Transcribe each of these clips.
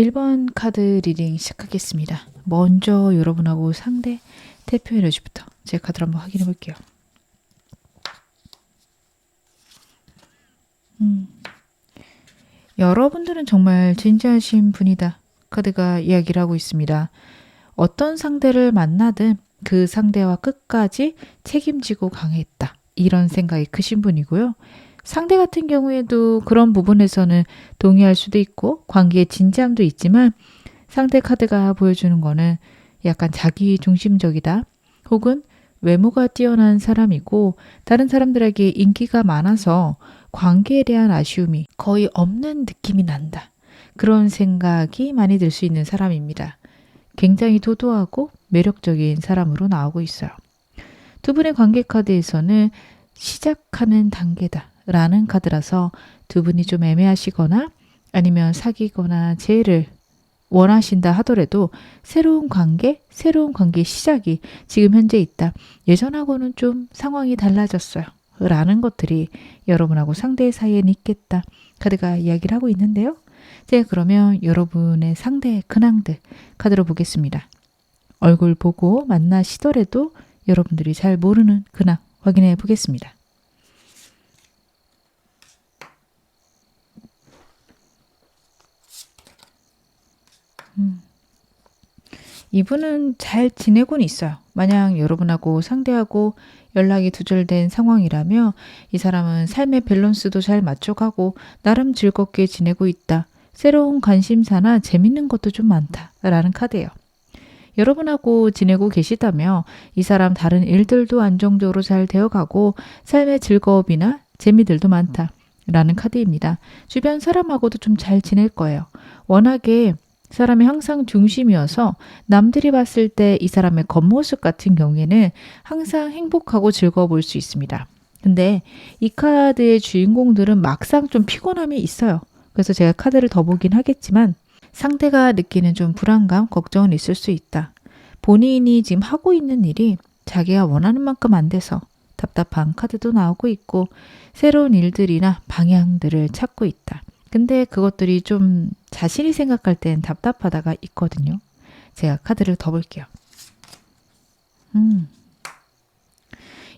1번 카드 리딩 시작하겠습니다. 먼저 여러분하고 상대 대표 에너지부터 제 카드를 한번 확인해 볼게요. 여러분들은 정말 진지하신 분이다. 카드가 이야기를 하고 있습니다. 어떤 상대를 만나든 그 상대와 끝까지 책임지고 강했다. 이런 생각이 크신 분이고요. 상대 같은 경우에도 그런 부분에서는 동의할 수도 있고 관계의 진지함도 있지만 상대 카드가 보여주는 거는 약간 자기 중심적이다. 혹은 외모가 뛰어난 사람이고 다른 사람들에게 인기가 많아서 관계에 대한 아쉬움이 거의 없는 느낌이 난다. 그런 생각이 많이 들 수 있는 사람입니다. 굉장히 도도하고 매력적인 사람으로 나오고 있어요. 두 분의 관계 카드에서는 시작하는 단계다 라는 카드라서 두 분이 좀 애매하시거나 아니면 사귀거나 재회를 원하신다 하더라도 새로운 관계 시작이 지금 현재 있다. 예전하고는 좀 상황이 달라졌어요. 라는 것들이 여러분하고 상대 사이에는 있겠다. 카드가 이야기를 하고 있는데요. 제가 그러면 여러분의 상대의 근황들 카드로 보겠습니다. 얼굴 보고 만나시더라도 여러분들이 잘 모르는 근황 확인해 보겠습니다. 이분은 잘 지내고는 있어요. 만약 여러분하고 상대하고 연락이 두절된 상황이라며 이 사람은 삶의 밸런스도 잘 맞춰가고 나름 즐겁게 지내고 있다. 새로운 관심사나 재밌는 것도 좀 많다. 라는 카드예요. 여러분하고 지내고 계시다며 이 사람 다른 일들도 안정적으로 잘 되어가고 삶의 즐거움이나 재미들도 많다. 라는 카드입니다. 주변 사람하고도 좀 잘 지낼 거예요. 워낙에 사람이 항상 중심이어서 남들이 봤을 때 이 사람의 겉모습 같은 경우에는 항상 행복하고 즐거워 보일 수 있습니다. 근데 이 카드의 주인공들은 막상 좀 피곤함이 있어요. 그래서 제가 카드를 더 보긴 하겠지만 상대가 느끼는 좀 불안감, 걱정은 있을 수 있다. 본인이 지금 하고 있는 일이 자기가 원하는 만큼 안 돼서 답답한 카드도 나오고 있고 새로운 일들이나 방향들을 찾고 있다. 근데 그것들이 좀 자신이 생각할 땐 답답하다가 있거든요. 제가 카드를 더 볼게요.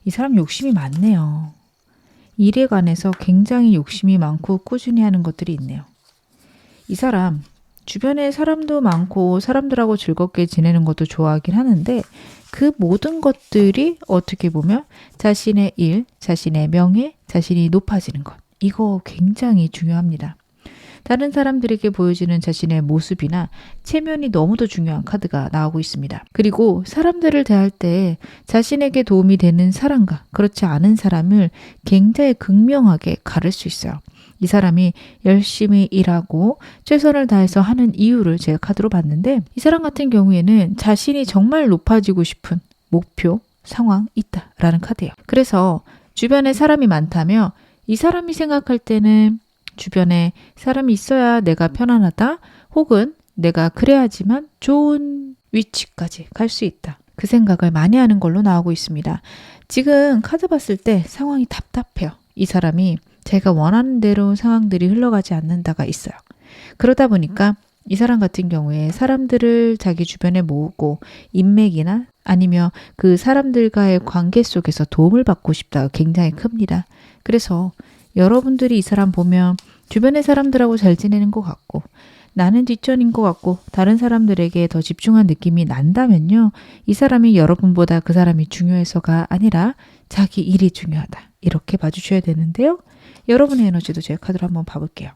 이 사람 욕심이 많네요. 일에 관해서 굉장히 욕심이 많고 꾸준히 하는 것들이 있네요. 이 사람 주변에 사람도 많고 사람들하고 즐겁게 지내는 것도 좋아하긴 하는데 그 모든 것들이 어떻게 보면 자신의 일, 자신의 명예, 자신이 높아지는 것. 이거 굉장히 중요합니다. 다른 사람들에게 보여지는 자신의 모습이나 체면이 너무도 중요한 카드가 나오고 있습니다. 그리고 사람들을 대할 때 자신에게 도움이 되는 사람과 그렇지 않은 사람을 굉장히 극명하게 가를 수 있어요. 이 사람이 열심히 일하고 최선을 다해서 하는 이유를 제가 카드로 봤는데 이 사람 같은 경우에는 자신이 정말 높아지고 싶은 목표, 상황 있다라는 카드예요. 그래서 주변에 사람이 많다면 이 사람이 생각할 때는 주변에 사람이 있어야 내가 편안하다 혹은 내가 그래야지만 좋은 위치까지 갈 수 있다. 그 생각을 많이 하는 걸로 나오고 있습니다. 지금 카드 봤을 때 상황이 답답해요. 이 사람이 제가 원하는 대로 상황들이 흘러가지 않는다가 있어요. 그러다 보니까 이 사람 같은 경우에 사람들을 자기 주변에 모으고 인맥이나 아니면 그 사람들과의 관계 속에서 도움을 받고 싶다가 굉장히 큽니다. 그래서 여러분들이 이 사람 보면 주변의 사람들하고 잘 지내는 것 같고 나는 뒷전인 것 같고 다른 사람들에게 더 집중한 느낌이 난다면요. 이 사람이 여러분보다 그 사람이 중요해서가 아니라 자기 일이 중요하다. 이렇게 봐주셔야 되는데요. 여러분의 에너지도 제가 카드로 한번 봐볼게요.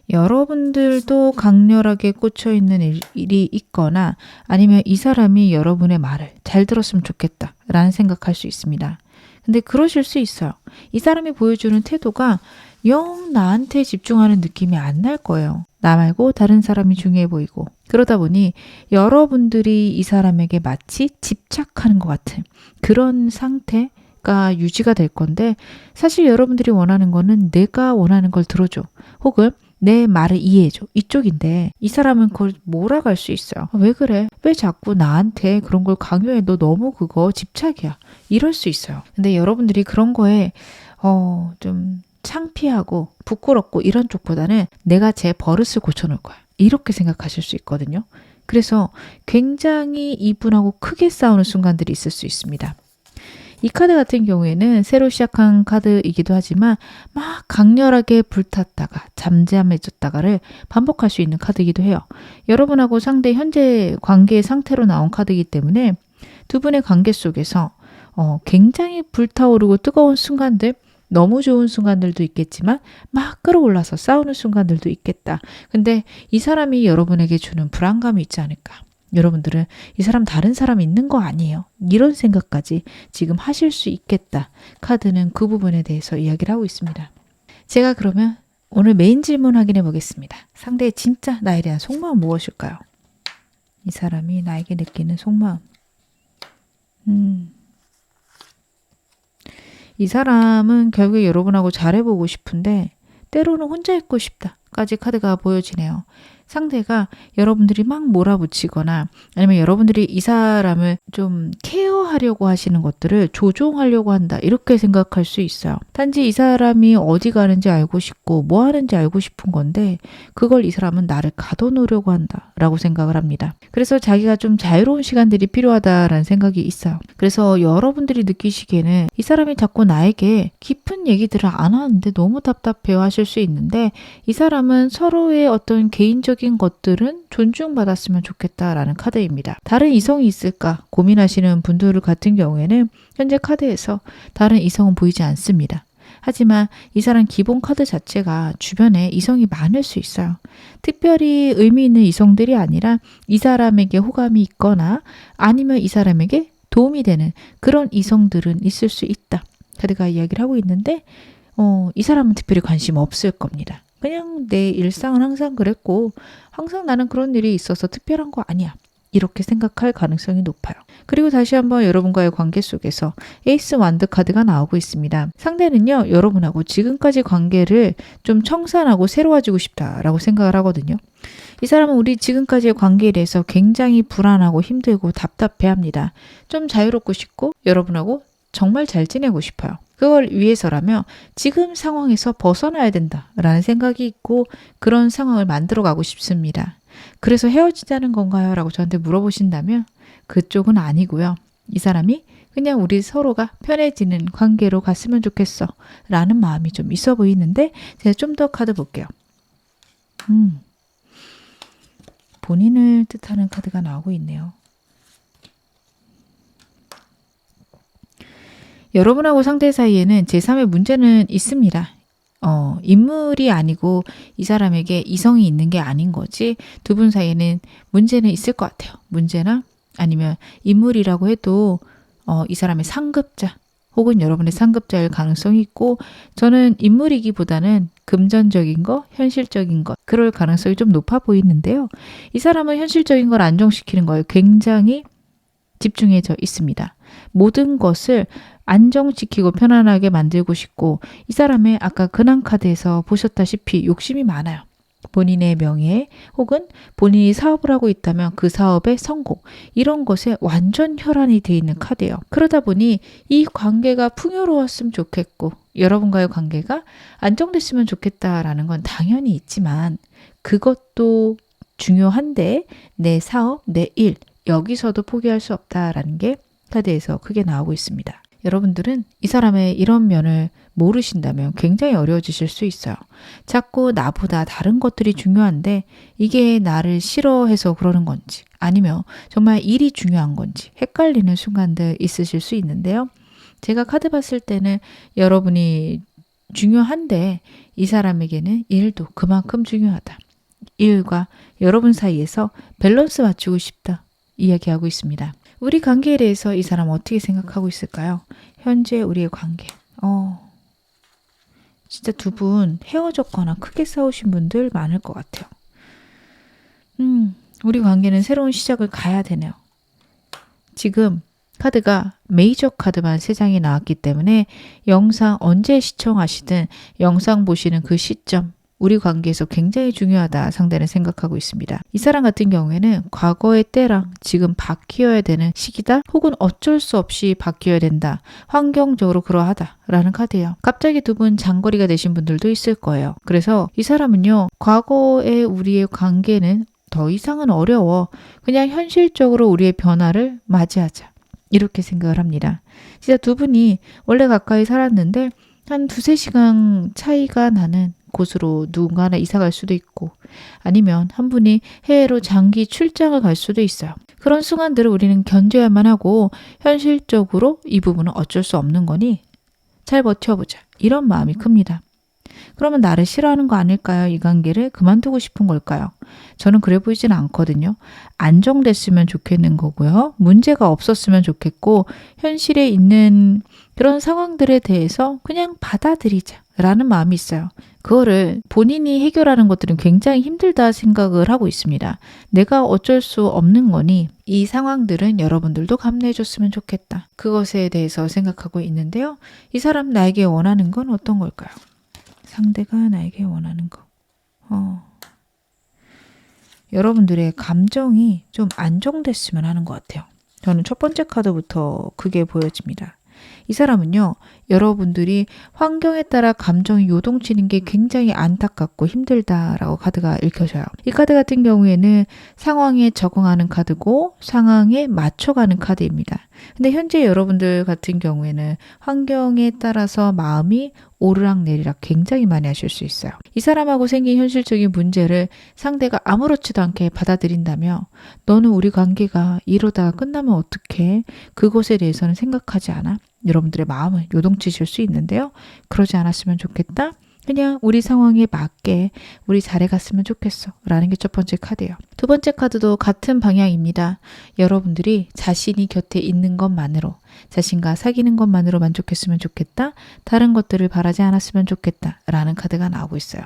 여러분들도 강렬하게 꽂혀있는 일이 있거나 아니면 이 사람이 여러분의 말을 잘 들었으면 좋겠다 라는 생각할 수 있습니다. 근데 그러실 수 있어요. 이 사람이 보여주는 태도가 영 나한테 집중하는 느낌이 안 날 거예요. 나 말고 다른 사람이 중요해 보이고 그러다 보니 여러분들이 이 사람에게 마치 집착하는 것 같은 그런 상태가 유지가 될 건데 사실 여러분들이 원하는 거는 내가 원하는 걸 들어줘 혹은 내 말을 이해해줘. 이쪽인데 이 사람은 그걸 몰아갈 수 있어요. 왜 그래? 왜 자꾸 나한테 그런 걸 강요해? 너 너무 그거 집착이야. 이럴 수 있어요. 근데 여러분들이 그런 거에 좀 창피하고 부끄럽고 이런 쪽보다는 내가 제 버릇을 고쳐놓을 거야. 이렇게 생각하실 수 있거든요. 그래서 굉장히 이분하고 크게 싸우는 순간들이 있을 수 있습니다. 이 카드 같은 경우에는 새로 시작한 카드이기도 하지만 막 강렬하게 불탔다가 잠잠해졌다가를 반복할 수 있는 카드이기도 해요. 여러분하고 상대 현재 관계의 상태로 나온 카드이기 때문에 두 분의 관계 속에서 굉장히 불타오르고 뜨거운 순간들, 너무 좋은 순간들도 있겠지만 막 끌어올라서 싸우는 순간들도 있겠다. 근데 이 사람이 여러분에게 주는 불안감이 있지 않을까. 여러분들은 이 사람 다른 사람 있는 거 아니에요. 이런 생각까지 지금 하실 수 있겠다. 카드는 그 부분에 대해서 이야기를 하고 있습니다. 제가 그러면 오늘 메인 질문 확인해 보겠습니다. 상대의 진짜 나에 대한 속마음 무엇일까요? 이 사람이 나에게 느끼는 속마음. 이 사람은 결국에 여러분하고 잘해보고 싶은데 때로는 혼자 있고 싶다까지 카드가 보여지네요. 상대가 여러분들이 막 몰아붙이거나 아니면 여러분들이 이 사람을 좀 케어하려고 하시는 것들을 조종하려고 한다 이렇게 생각할 수 있어요. 단지 이 사람이 어디 가는지 알고 싶고 뭐 하는지 알고 싶은 건데 그걸 이 사람은 나를 가둬놓으려고 한다라고 생각을 합니다. 그래서 자기가 좀 자유로운 시간들이 필요하다라는 생각이 있어요. 그래서 여러분들이 느끼시기에는 이 사람이 자꾸 나에게 깊은 얘기들을 안 하는데 너무 답답해요 하실 수 있는데 이 사람은 서로의 어떤 개인적인 것들은 존중받았으면 좋겠다라는 카드입니다. 다른 이성이 있을까 고민하시는 분들 같은 경우에는 현재 카드에서 다른 이성은 보이지 않습니다. 하지만 이 사람 기본 카드 자체가 주변에 이성이 많을 수 있어요. 특별히 의미 있는 이성들이 아니라 이 사람에게 호감이 있거나 아니면 이 사람에게 도움이 되는 그런 이성들은 있을 수 있다. 카드가 이야기를 하고 있는데 이 사람은 특별히 관심 없을 겁니다. 그냥 내 일상은 항상 그랬고 항상 나는 그런 일이 있어서 특별한 거 아니야. 이렇게 생각할 가능성이 높아요. 그리고 다시 한번 여러분과의 관계 속에서 에이스 완드 카드가 나오고 있습니다. 상대는요, 여러분하고 지금까지 관계를 좀 청산하고 새로워지고 싶다라고 생각을 하거든요. 이 사람은 우리 지금까지의 관계에 대해서 굉장히 불안하고 힘들고 답답해합니다. 좀 자유롭고 싶고 여러분하고 정말 잘 지내고 싶어요. 그걸 위해서라면 지금 상황에서 벗어나야 된다라는 생각이 있고 그런 상황을 만들어가고 싶습니다. 그래서 헤어지자는 건가요? 라고 저한테 물어보신다면 그쪽은 아니고요. 이 사람이 그냥 우리 서로가 편해지는 관계로 갔으면 좋겠어 라는 마음이 좀 있어 보이는데 제가 좀 더 카드 볼게요. 본인을 뜻하는 카드가 나오고 있네요. 여러분하고 상대 사이에는 제3의 문제는 있습니다. 인물이 아니고 이 사람에게 이성이 있는 게 아닌 거지 두 분 사이에는 문제는 있을 것 같아요. 문제나 아니면 인물이라고 해도 이 사람의 상급자 혹은 여러분의 상급자일 가능성이 있고 저는 인물이기보다는 금전적인 거, 현실적인 것 그럴 가능성이 좀 높아 보이는데요. 이 사람은 현실적인 걸 안정시키는 거에 굉장히 집중해져 있습니다. 모든 것을 안정시키고 편안하게 만들고 싶고 이 사람의 아까 근황 카드에서 보셨다시피 욕심이 많아요. 본인의 명예 혹은 본인이 사업을 하고 있다면 그 사업의 성공 이런 것에 완전 혈안이 돼 있는 카드예요. 그러다 보니 이 관계가 풍요로웠으면 좋겠고 여러분과의 관계가 안정됐으면 좋겠다라는 건 당연히 있지만 그것도 중요한데 내 사업, 내 일 여기서도 포기할 수 없다라는 게 카드에서 크게 나오고 있습니다. 여러분들은 이 사람의 이런 면을 모르신다면 굉장히 어려워지실 수 있어요. 자꾸 나보다 다른 것들이 중요한데 이게 나를 싫어해서 그러는 건지 아니면 정말 일이 중요한 건지 헷갈리는 순간들 있으실 수 있는데요. 제가 카드 봤을 때는 여러분이 중요한데 이 사람에게는 일도 그만큼 중요하다. 일과 여러분 사이에서 밸런스 맞추고 싶다. 이야기하고 있습니다. 우리 관계에 대해서 이 사람 어떻게 생각하고 있을까요? 현재 우리의 관계. 진짜 두 분 헤어졌거나 크게 싸우신 분들 많을 것 같아요. 우리 관계는 새로운 시작을 가야 되네요. 지금 카드가 메이저 카드만 3장이 나왔기 때문에 영상 언제 시청하시든 영상 보시는 그 시점 우리 관계에서 굉장히 중요하다 상대는 생각하고 있습니다. 이 사람 같은 경우에는 과거의 때랑 지금 바뀌어야 되는 시기다 혹은 어쩔 수 없이 바뀌어야 된다. 환경적으로 그러하다 라는 카드예요. 갑자기 두 분 장거리가 되신 분들도 있을 거예요. 그래서 이 사람은요. 과거의 우리의 관계는 더 이상은 어려워. 그냥 현실적으로 우리의 변화를 맞이하자. 이렇게 생각을 합니다. 진짜 두 분이 원래 가까이 살았는데 한 2-3시간 차이가 나는 곳으로 누군가 하나 이사 갈 수도 있고 아니면 한 분이 해외로 장기 출장을 갈 수도 있어요. 그런 순간들을 우리는 견뎌야만 하고 현실적으로 이 부분은 어쩔 수 없는 거니 잘 버텨보자. 이런 마음이 큽니다. 그러면 나를 싫어하는 거 아닐까요? 이 관계를 그만두고 싶은 걸까요? 저는 그래 보이지는 않거든요. 안정됐으면 좋겠는 거고요. 문제가 없었으면 좋겠고 현실에 있는 그런 상황들에 대해서 그냥 받아들이자라는 마음이 있어요. 그거를 본인이 해결하는 것들은 굉장히 힘들다 생각을 하고 있습니다. 내가 어쩔 수 없는 거니 이 상황들은 여러분들도 감내해 줬으면 좋겠다. 그것에 대해서 생각하고 있는데요. 이 사람 나에게 원하는 건 어떤 걸까요? 상대가 나에게 원하는 거. 여러분들의 감정이 좀 안정됐으면 하는 것 같아요. 저는 첫 번째 카드부터 그게 보여집니다. 이 사람은요. 여러분들이 환경에 따라 감정이 요동치는 게 굉장히 안타깝고 힘들다라고 카드가 읽혀져요. 이 카드 같은 경우에는 상황에 적응하는 카드고 상황에 맞춰가는 카드입니다. 근데 현재 여러분들 같은 경우에는 환경에 따라서 마음이 오르락내리락 굉장히 많이 하실 수 있어요. 이 사람하고 생긴 현실적인 문제를 상대가 아무렇지도 않게 받아들인다며 너는 우리 관계가 이러다가 끝나면 어떡해? 그것에 대해서는 생각하지 않아? 여러분들의 마음을 요동치실 수 있는데요. 그러지 않았으면 좋겠다. 그냥 우리 상황에 맞게 우리 잘해갔으면 좋겠어 라는 게 첫 번째 카드예요. 두 번째 카드도 같은 방향입니다. 여러분들이 자신이 곁에 있는 것만으로 자신과 사귀는 것만으로 만족했으면 좋겠다. 다른 것들을 바라지 않았으면 좋겠다 라는 카드가 나오고 있어요.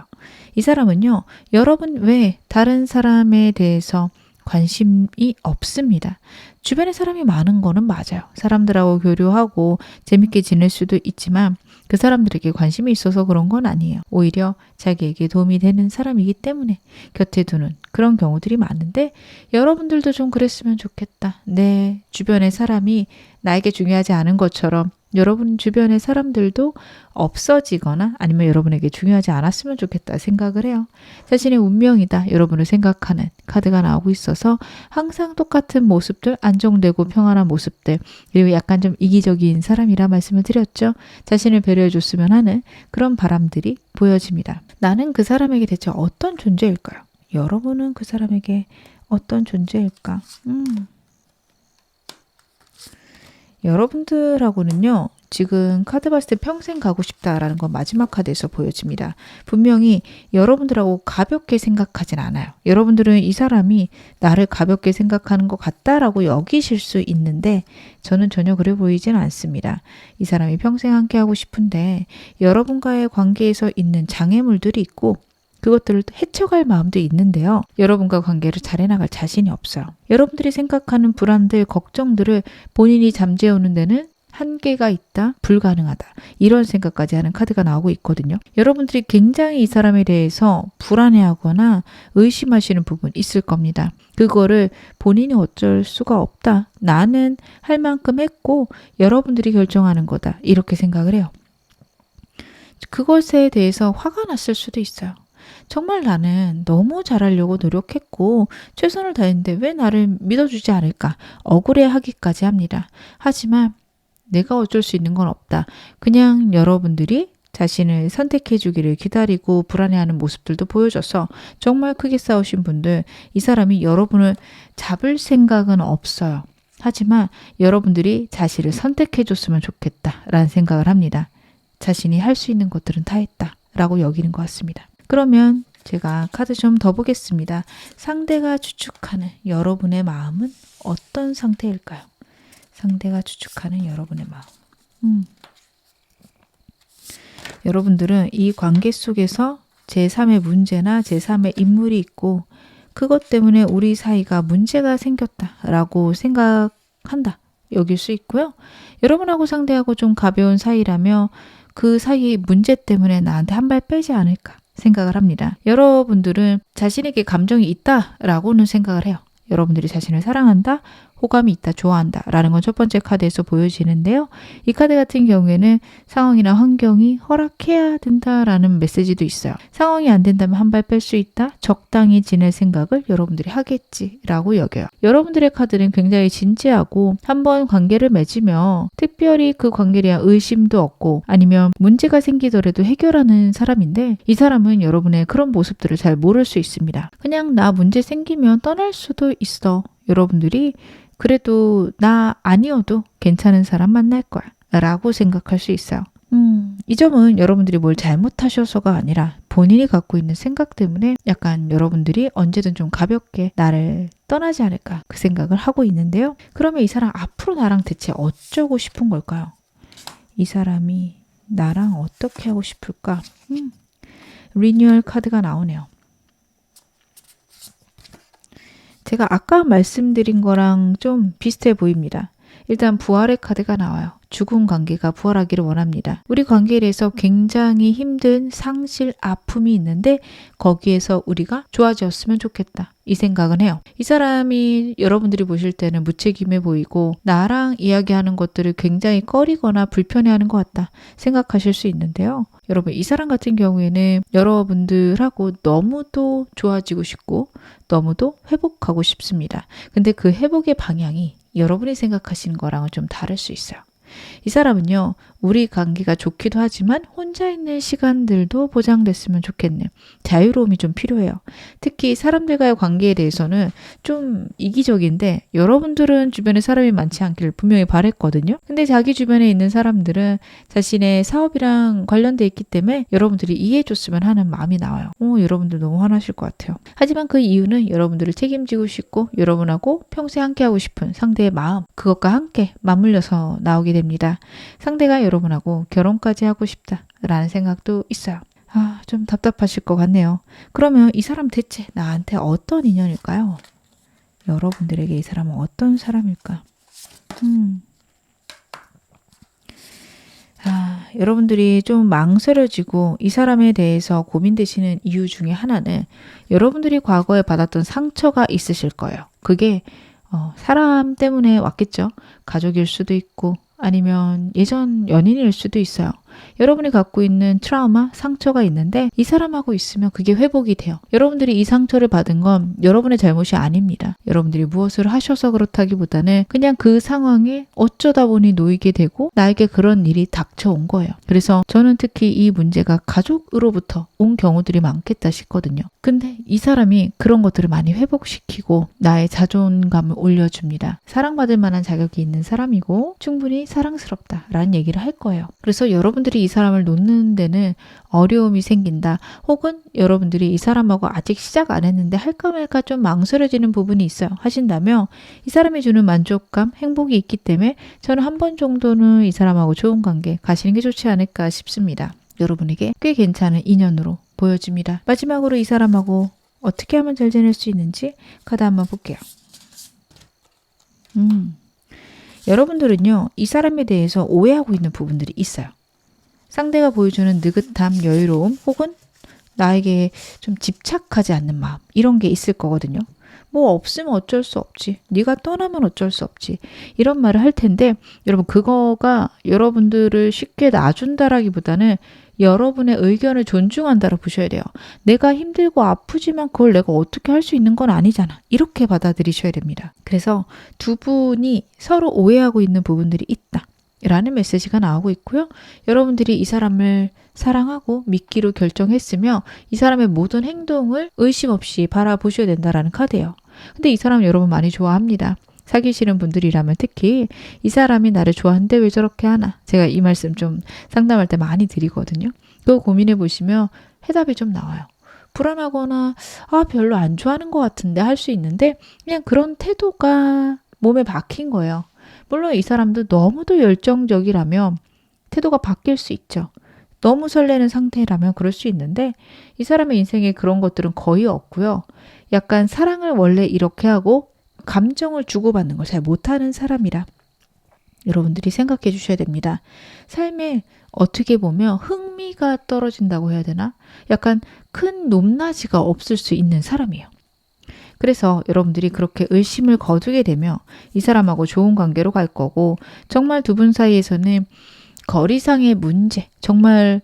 이 사람은요. 여러분 외에 다른 사람에 대해서 관심이 없습니다. 주변에 사람이 많은 거는 맞아요. 사람들하고 교류하고 재밌게 지낼 수도 있지만 그 사람들에게 관심이 있어서 그런 건 아니에요. 오히려 자기에게 도움이 되는 사람이기 때문에 곁에 두는 그런 경우들이 많은데 여러분들도 좀 그랬으면 좋겠다. 내 주변의 사람이 나에게 중요하지 않은 것처럼 여러분 주변의 사람들도 없어지거나 아니면 여러분에게 중요하지 않았으면 좋겠다 생각을 해요. 자신의 운명이다 여러분을 생각하는 카드가 나오고 있어서 항상 똑같은 모습들, 안정되고 평안한 모습들, 그리고 약간 좀 이기적인 사람이라 말씀을 드렸죠. 자신을 배려해 줬으면 하는 그런 바람들이 보여집니다. 나는 그 사람에게 대체 어떤 존재일까요? 여러분은 그 사람에게 어떤 존재일까? 여러분들하고는요. 지금 카드 봤을 때 평생 가고 싶다라는 건 마지막 카드에서 보여집니다. 분명히 여러분들하고 가볍게 생각하진 않아요. 여러분들은 이 사람이 나를 가볍게 생각하는 것 같다라고 여기실 수 있는데 저는 전혀 그래 보이진 않습니다. 이 사람이 평생 함께 하고 싶은데 여러분과의 관계에서 있는 장애물들이 있고 그것들을 헤쳐갈 마음도 있는데요. 여러분과 관계를 잘 해나갈 자신이 없어요. 여러분들이 생각하는 불안들, 걱정들을 본인이 잠재우는 데는 한계가 있다, 불가능하다. 이런 생각까지 하는 카드가 나오고 있거든요. 여러분들이 굉장히 이 사람에 대해서 불안해하거나 의심하시는 부분 있을 겁니다. 그거를 본인이 어쩔 수가 없다. 나는 할 만큼 했고 여러분들이 결정하는 거다. 이렇게 생각을 해요. 그것에 대해서 화가 났을 수도 있어요. 정말 나는 너무 잘하려고 노력했고 최선을 다했는데 왜 나를 믿어주지 않을까? 억울해하기까지 합니다. 하지만 내가 어쩔 수 있는 건 없다. 그냥 여러분들이 자신을 선택해 주기를 기다리고 불안해하는 모습들도 보여줘서 정말 크게 싸우신 분들, 이 사람이 여러분을 잡을 생각은 없어요. 하지만 여러분들이 자신을 선택해 줬으면 좋겠다라는 생각을 합니다. 자신이 할 수 있는 것들은 다 했다라고 여기는 것 같습니다. 그러면 제가 카드 좀 더 보겠습니다. 상대가 추측하는 여러분의 마음은 어떤 상태일까요? 상대가 추측하는 여러분의 마음. 여러분들은 이 관계 속에서 제3의 문제나 제3의 인물이 있고 그것 때문에 우리 사이가 문제가 생겼다라고 생각한다. 여길 수 있고요. 여러분하고 상대하고 좀 가벼운 사이라며 그 사이의 문제 때문에 나한테 한 발 빼지 않을까 생각을 합니다. 여러분들은 자신에게 감정이 있다라고는 생각을 해요. 여러분들이 자신을 사랑한다, 호감이 있다, 좋아한다 라는 건 첫 번째 카드에서 보여지는데요. 이 카드 같은 경우에는 상황이나 환경이 허락해야 된다라는 메시지도 있어요. 상황이 안 된다면 한 발 뺄 수 있다, 적당히 지낼 생각을 여러분들이 하겠지라고 여겨요. 여러분들의 카드는 굉장히 진지하고 한번 관계를 맺으면 특별히 그 관계에 대한 의심도 없고 아니면 문제가 생기더라도 해결하는 사람인데, 이 사람은 여러분의 그런 모습들을 잘 모를 수 있습니다. 그냥 나 문제 생기면 떠날 수도 있어. 여러분들이 그래도 나 아니어도 괜찮은 사람 만날 거야 라고 생각할 수 있어요. 이 점은 여러분들이 뭘 잘못하셔서가 아니라 본인이 갖고 있는 생각 때문에 약간 여러분들이 언제든 좀 가볍게 나를 떠나지 않을까 그 생각을 하고 있는데요. 그러면 이 사람 앞으로 나랑 대체 어쩌고 싶은 걸까요? 이 사람이 나랑 어떻게 하고 싶을까? 리뉴얼 카드가 나오네요. 제가 아까 말씀드린 거랑 좀 비슷해 보입니다. 일단 부활의 카드가 나와요. 죽은 관계가 부활하기를 원합니다. 우리 관계에 대해서 굉장히 힘든 상실, 아픔이 있는데 거기에서 우리가 좋아졌으면 좋겠다. 이 생각은 해요. 이 사람이 여러분들이 보실 때는 무책임해 보이고 나랑 이야기하는 것들을 굉장히 꺼리거나 불편해하는 것 같다 생각하실 수 있는데요. 여러분, 이 사람 같은 경우에는 여러분들하고 너무도 좋아지고 싶고 너무도 회복하고 싶습니다. 근데 그 회복의 방향이 여러분이 생각하시는 거랑은 좀 다를 수 있어요. 이 사람은요, 우리 관계가 좋기도 하지만 혼자 있는 시간들도 보장됐으면 좋겠네요. 자유로움이 좀 필요해요. 특히 사람들과의 관계에 대해서는 좀 이기적인데 여러분들은 주변에 사람이 많지 않기를 분명히 바랬거든요. 근데 자기 주변에 있는 사람들은 자신의 사업이랑 관련돼 있기 때문에 여러분들이 이해해줬으면 하는 마음이 나와요. 여러분들 너무 화나실 것 같아요. 하지만 그 이유는 여러분들을 책임지고 싶고 여러분하고 평생 함께하고 싶은 상대의 마음, 그것과 함께 맞물려서 나오게 됩니다. 상대가 여러분하고 결혼까지 하고 싶다라는 생각도 있어요. 좀 답답하실 것 같네요. 그러면 이 사람 대체 나한테 어떤 인연일까요? 여러분들에게 이 사람은 어떤 사람일까? 여러분들이 좀 망설여지고 이 사람에 대해서 고민되시는 이유 중에 하나는 여러분들이 과거에 받았던 상처가 있으실 거예요. 그게 사람 때문에 왔겠죠. 가족일 수도 있고 아니면 예전 연인일 수도 있어요. 여러분이 갖고 있는 트라우마, 상처가 있는데 이 사람하고 있으면 그게 회복이 돼요. 여러분들이 이 상처를 받은 건 여러분의 잘못이 아닙니다. 여러분들이 무엇을 하셔서 그렇다기보다는 그냥 그 상황에 어쩌다 보니 놓이게 되고 나에게 그런 일이 닥쳐온 거예요. 그래서 저는 특히 이 문제가 가족으로부터 온 경우들이 많겠다 싶거든요. 근데 이 사람이 그런 것들을 많이 회복시키고 나의 자존감을 올려줍니다. 사랑받을 만한 자격이 있는 사람이고 충분히 사랑스럽다라는 얘기를 할 거예요. 그래서 여러분들이 이 사람을 놓는 데는 어려움이 생긴다. 혹은 여러분들이 이 사람하고 아직 시작 안 했는데 할까 말까 좀 망설여지는 부분이 있어요. 하신다면 이 사람이 주는 만족감, 행복이 있기 때문에 저는 한 번 정도는 이 사람하고 좋은 관계 가시는 게 좋지 않을까 싶습니다. 여러분에게 꽤 괜찮은 인연으로 보여집니다. 마지막으로 이 사람하고 어떻게 하면 잘 지낼 수 있는지 카드 한번 볼게요. 여러분들은요, 이 사람에 대해서 오해하고 있는 부분들이 있어요. 상대가 보여주는 느긋함, 여유로움 혹은 나에게 좀 집착하지 않는 마음, 이런 게 있을 거거든요. 뭐 없으면 어쩔 수 없지. 네가 떠나면 어쩔 수 없지. 이런 말을 할 텐데 여러분, 그거가 여러분들을 쉽게 놔준다라기보다는 여러분의 의견을 존중한다고 보셔야 돼요. 내가 힘들고 아프지만 그걸 내가 어떻게 할 수 있는 건 아니잖아. 이렇게 받아들이셔야 됩니다. 그래서 두 분이 서로 오해하고 있는 부분들이 있다 라는 메시지가 나오고 있고요. 여러분들이 이 사람을 사랑하고 믿기로 결정했으며 이 사람의 모든 행동을 의심 없이 바라보셔야 된다라는 카드예요. 근데 이 사람 여러분 많이 좋아합니다. 사귀시는 분들이라면 특히 이 사람이 나를 좋아하는데 왜 저렇게 하나? 제가 이 말씀 좀 상담할 때 많이 드리거든요. 그거 고민해 보시면 해답이 좀 나와요. 불안하거나 별로 안 좋아하는 것 같은데 할 수 있는데 그냥 그런 태도가 몸에 박힌 거예요. 물론 이 사람도 너무도 열정적이라면 태도가 바뀔 수 있죠. 너무 설레는 상태라면 그럴 수 있는데 이 사람의 인생에 그런 것들은 거의 없고요. 약간 사랑을 원래 이렇게 하고 감정을 주고받는 걸 잘 못하는 사람이라 여러분들이 생각해 주셔야 됩니다. 삶에 어떻게 보면 흥미가 떨어진다고 해야 되나? 약간 큰 높낮이가 없을 수 있는 사람이에요. 그래서 여러분들이 그렇게 의심을 거두게 되면 이 사람하고 좋은 관계로 갈 거고, 정말 두 분 사이에서는 거리상의 문제, 정말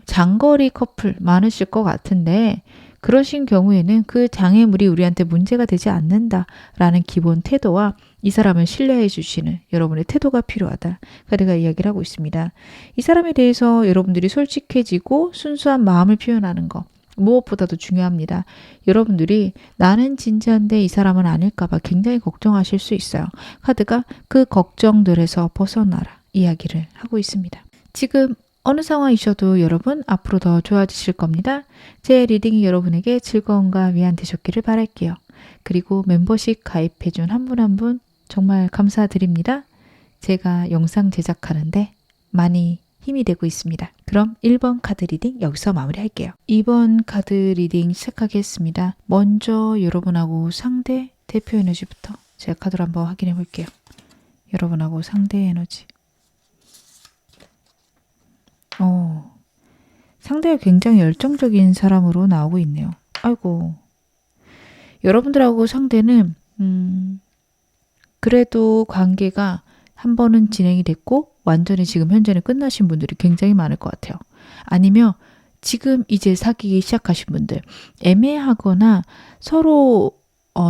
장거리 커플 많으실 것 같은데, 그러신 경우에는 그 장애물이 우리한테 문제가 되지 않는다라는 기본 태도와 이 사람을 신뢰해 주시는 여러분의 태도가 필요하다. 카드가 이야기를 하고 있습니다. 이 사람에 대해서 여러분들이 솔직해지고 순수한 마음을 표현하는 것, 무엇보다도 중요합니다. 여러분들이 나는 진지한데 이 사람은 아닐까봐 굉장히 걱정하실 수 있어요. 카드가 그 걱정들에서 벗어나라 이야기를 하고 있습니다. 지금 어느 상황이셔도 여러분 앞으로 더 좋아지실 겁니다. 제 리딩이 여러분에게 즐거움과 위안 되셨기를 바랄게요. 그리고 멤버십 가입해준 한 분 한 분 정말 감사드립니다. 제가 영상 제작하는데 많이 힘이 되고 있습니다. 그럼 1번 카드 리딩 여기서 마무리할게요. 2번 카드 리딩 시작하겠습니다. 먼저 여러분하고 상대 대표 에너지부터 제가 카드를 한번 확인해 볼게요. 여러분하고 상대 에너지. 상대가 굉장히 열정적인 사람으로 나오고 있네요. 아이고. 여러분들하고 상대는 그래도 관계가 한 번은 진행이 됐고 완전히 지금 현재는 끝나신 분들이 굉장히 많을 것 같아요. 아니면 지금 이제 사귀기 시작하신 분들, 애매하거나 서로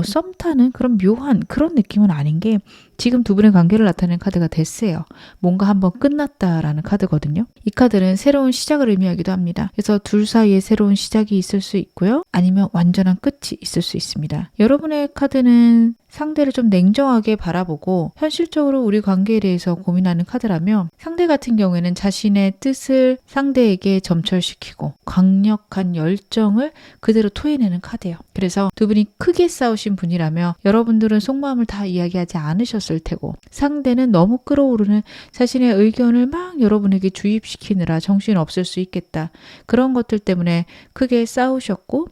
썸 타는 그런 묘한 그런 느낌은 아닌 게, 지금 두 분의 관계를 나타내는 카드가 데스예요. 뭔가 한번 끝났다라는 카드거든요. 이 카드는 새로운 시작을 의미하기도 합니다. 그래서 둘 사이에 새로운 시작이 있을 수 있고요. 아니면 완전한 끝이 있을 수 있습니다. 여러분의 카드는 상대를 좀 냉정하게 바라보고 현실적으로 우리 관계에 대해서 고민하는 카드라면, 상대 같은 경우에는 자신의 뜻을 상대에게 점철시키고 강력한 열정을 그대로 토해내는 카드예요. 그래서 두 분이 크게 싸우신 분이라면 여러분들은 속마음을 다 이야기하지 않으셨을 테고, 상대는 너무 끌어오르는 자신의 의견을 막 여러분에게 주입시키느라 정신없을 수 있겠다. 그런 것들 때문에 크게 싸우셨고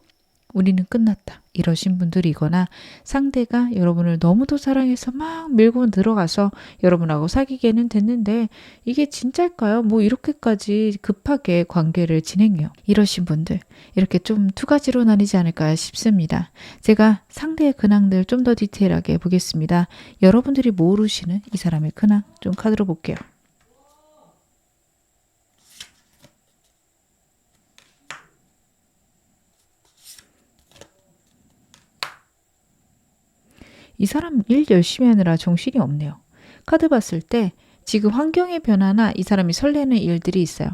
우리는 끝났다 이러신 분들이거나, 상대가 여러분을 너무도 사랑해서 막 밀고 들어가서 여러분하고 사귀게는 됐는데 이게 진짜일까요? 뭐 이렇게까지 급하게 관계를 진행해요. 이러신 분들, 이렇게 좀 두 가지로 나뉘지 않을까 싶습니다. 제가 상대의 근황들 좀 더 디테일하게 보겠습니다. 여러분들이 모르시는 이 사람의 근황 좀 카드로 볼게요. 이 사람 일 열심히 하느라 정신이 없네요. 카드 봤을 때 지금 환경의 변화나 이 사람이 설레는 일들이 있어요.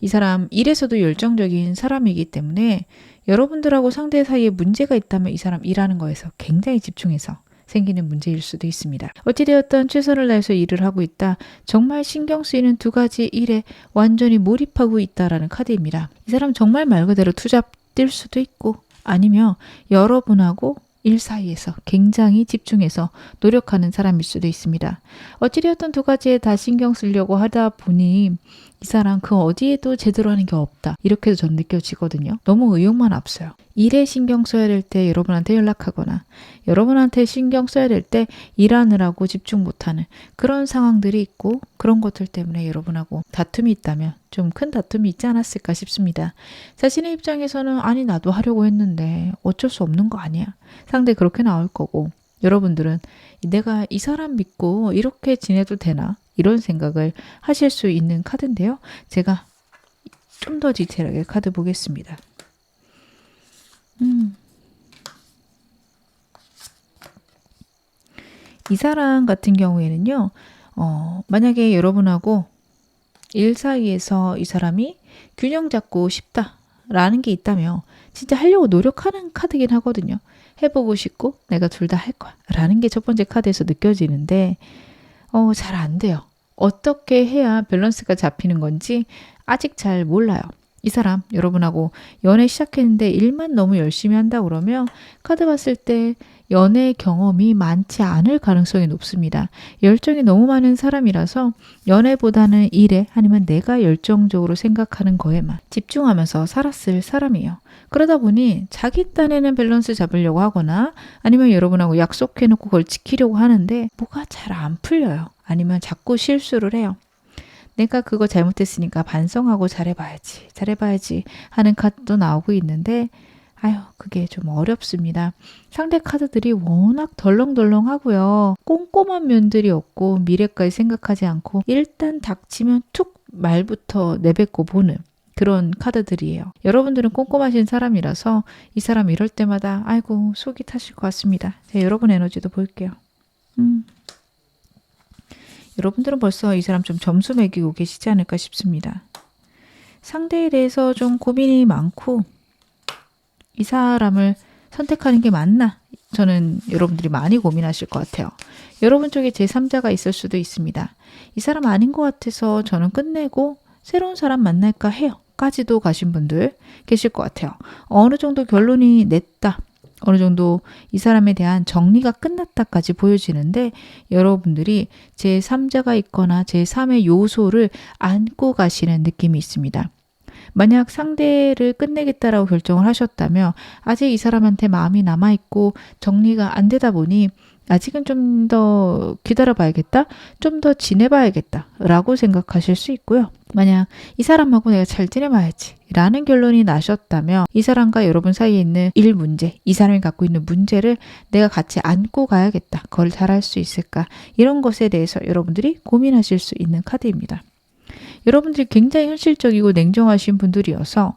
이 사람 일에서도 열정적인 사람이기 때문에 여러분들하고 상대 사이에 문제가 있다면 이 사람 일하는 거에서 굉장히 집중해서 생기는 문제일 수도 있습니다. 어찌되었든 최선을 다해서 일을 하고 있다. 정말 신경 쓰이는 두 가지 일에 완전히 몰입하고 있다라는 카드입니다. 이 사람 정말 말 그대로 투잡 뛸 수도 있고, 아니면 여러분하고 일 사이에서 굉장히 집중해서 노력하는 사람일 수도 있습니다. 어찌되었든 두 가지에 다 신경 쓰려고 하다 보니 이 사람 그 어디에도 제대로 하는 게 없다, 이렇게도 전 느껴지거든요. 너무 의욕만 앞서요. 일에 신경 써야 될 때 여러분한테 연락하거나, 여러분한테 신경 써야 될 때 일하느라고 집중 못하는 그런 상황들이 있고, 그런 것들 때문에 여러분하고 다툼이 있다면 좀 큰 다툼이 있지 않았을까 싶습니다. 자신의 입장에서는 아니 나도 하려고 했는데 어쩔 수 없는 거 아니야. 상대 그렇게 나올 거고, 여러분들은 내가 이 사람 믿고 이렇게 지내도 되나? 이런 생각을 하실 수 있는 카드인데요. 제가 좀 더 디테일하게 카드 보겠습니다. 이 사람 같은 경우에는요. 만약에 여러분하고 일 사이에서 이 사람이 균형 잡고 싶다라는 게 있다면 진짜 하려고 노력하는 카드긴 하거든요. 해보고 싶고 내가 둘 다 할 거야 라는 게 첫 번째 카드에서 느껴지는데 잘 안 돼요. 어떻게 해야 밸런스가 잡히는 건지 아직 잘 몰라요. 이 사람 여러분하고 연애 시작했는데 일만 너무 열심히 한다 그러면 카드 봤을 때 연애 경험이 많지 않을 가능성이 높습니다. 열정이 너무 많은 사람이라서 연애보다는 일에, 아니면 내가 열정적으로 생각하는 거에만 집중하면서 살았을 사람이에요. 그러다 보니 자기 딴에는 밸런스 잡으려고 하거나, 아니면 여러분하고 약속해놓고 그걸 지키려고 하는데 뭐가 잘 안 풀려요. 아니면 자꾸 실수를 해요. 내가 그거 잘못했으니까 반성하고 잘해봐야지 하는 카드도 나오고 있는데 아유, 그게 좀 어렵습니다. 상대 카드들이 워낙 덜렁덜렁하고요. 꼼꼼한 면들이 없고 미래까지 생각하지 않고 일단 닥치면 툭 말부터 내뱉고 보는 그런 카드들이에요. 여러분들은 꼼꼼하신 사람이라서 이 사람 이럴 때마다 아이고 속이 타실 것 같습니다. 제가 여러분 에너지도 볼게요. 여러분들은 벌써 이 사람 좀 점수 매기고 계시지 않을까 싶습니다. 상대에 대해서 좀 고민이 많고 이 사람을 선택하는 게 맞나? 저는 여러분들이 많이 고민하실 것 같아요. 여러분 쪽에 제3자가 있을 수도 있습니다. 이 사람 아닌 것 같아서 저는 끝내고 새로운 사람 만날까 해요. 까지도 가신 분들 계실 것 같아요. 어느 정도 결론이 냈다. 어느 정도 이 사람에 대한 정리가 끝났다까지 보여지는데 여러분들이 제3자가 있거나 제3의 요소를 안고 가시는 느낌이 있습니다. 만약 상대를 끝내겠다라고 결정을 하셨다면 아직 이 사람한테 마음이 남아있고 정리가 안 되다 보니 아직은 좀 더 기다려봐야겠다, 좀 더 지내봐야겠다 라고 생각하실 수 있고요. 만약 이 사람하고 내가 잘 지내봐야지 라는 결론이 나셨다면 이 사람과 여러분 사이에 있는 일 문제, 이 사람이 갖고 있는 문제를 내가 같이 안고 가야겠다, 그걸 잘할 수 있을까, 이런 것에 대해서 여러분들이 고민하실 수 있는 카드입니다. 여러분들이 굉장히 현실적이고 냉정하신 분들이어서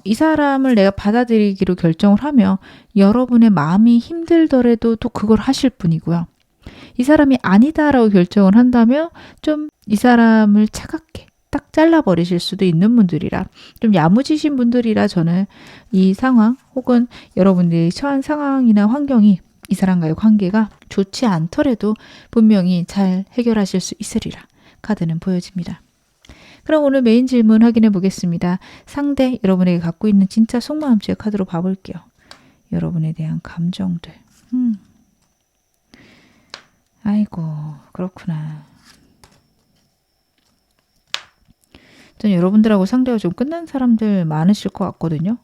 이 사람을 내가 받아들이기로 결정을 하면 여러분의 마음이 힘들더라도 또 그걸 하실 분이고요. 이 사람이 아니다라고 결정을 한다면 좀 이 사람을 차갑게 딱 잘라버리실 수도 있는 분들이라 좀 야무지신 분들이라 저는 이 상황 혹은 여러분들이 처한 상황이나 환경이 이 사람과의 관계가 좋지 않더라도 분명히 잘 해결하실 수 있으리라 카드는 보여집니다. 그럼 오늘 메인 질문 확인해 보겠습니다. 상대 여러분에게 갖고 있는 진짜 속마음치의 카드로 봐볼게요. 여러분에 대한 감정들. 아이고 그렇구나. 전 여러분들하고 상대가 좀 끝난 사람들 많으실 것 같거든요.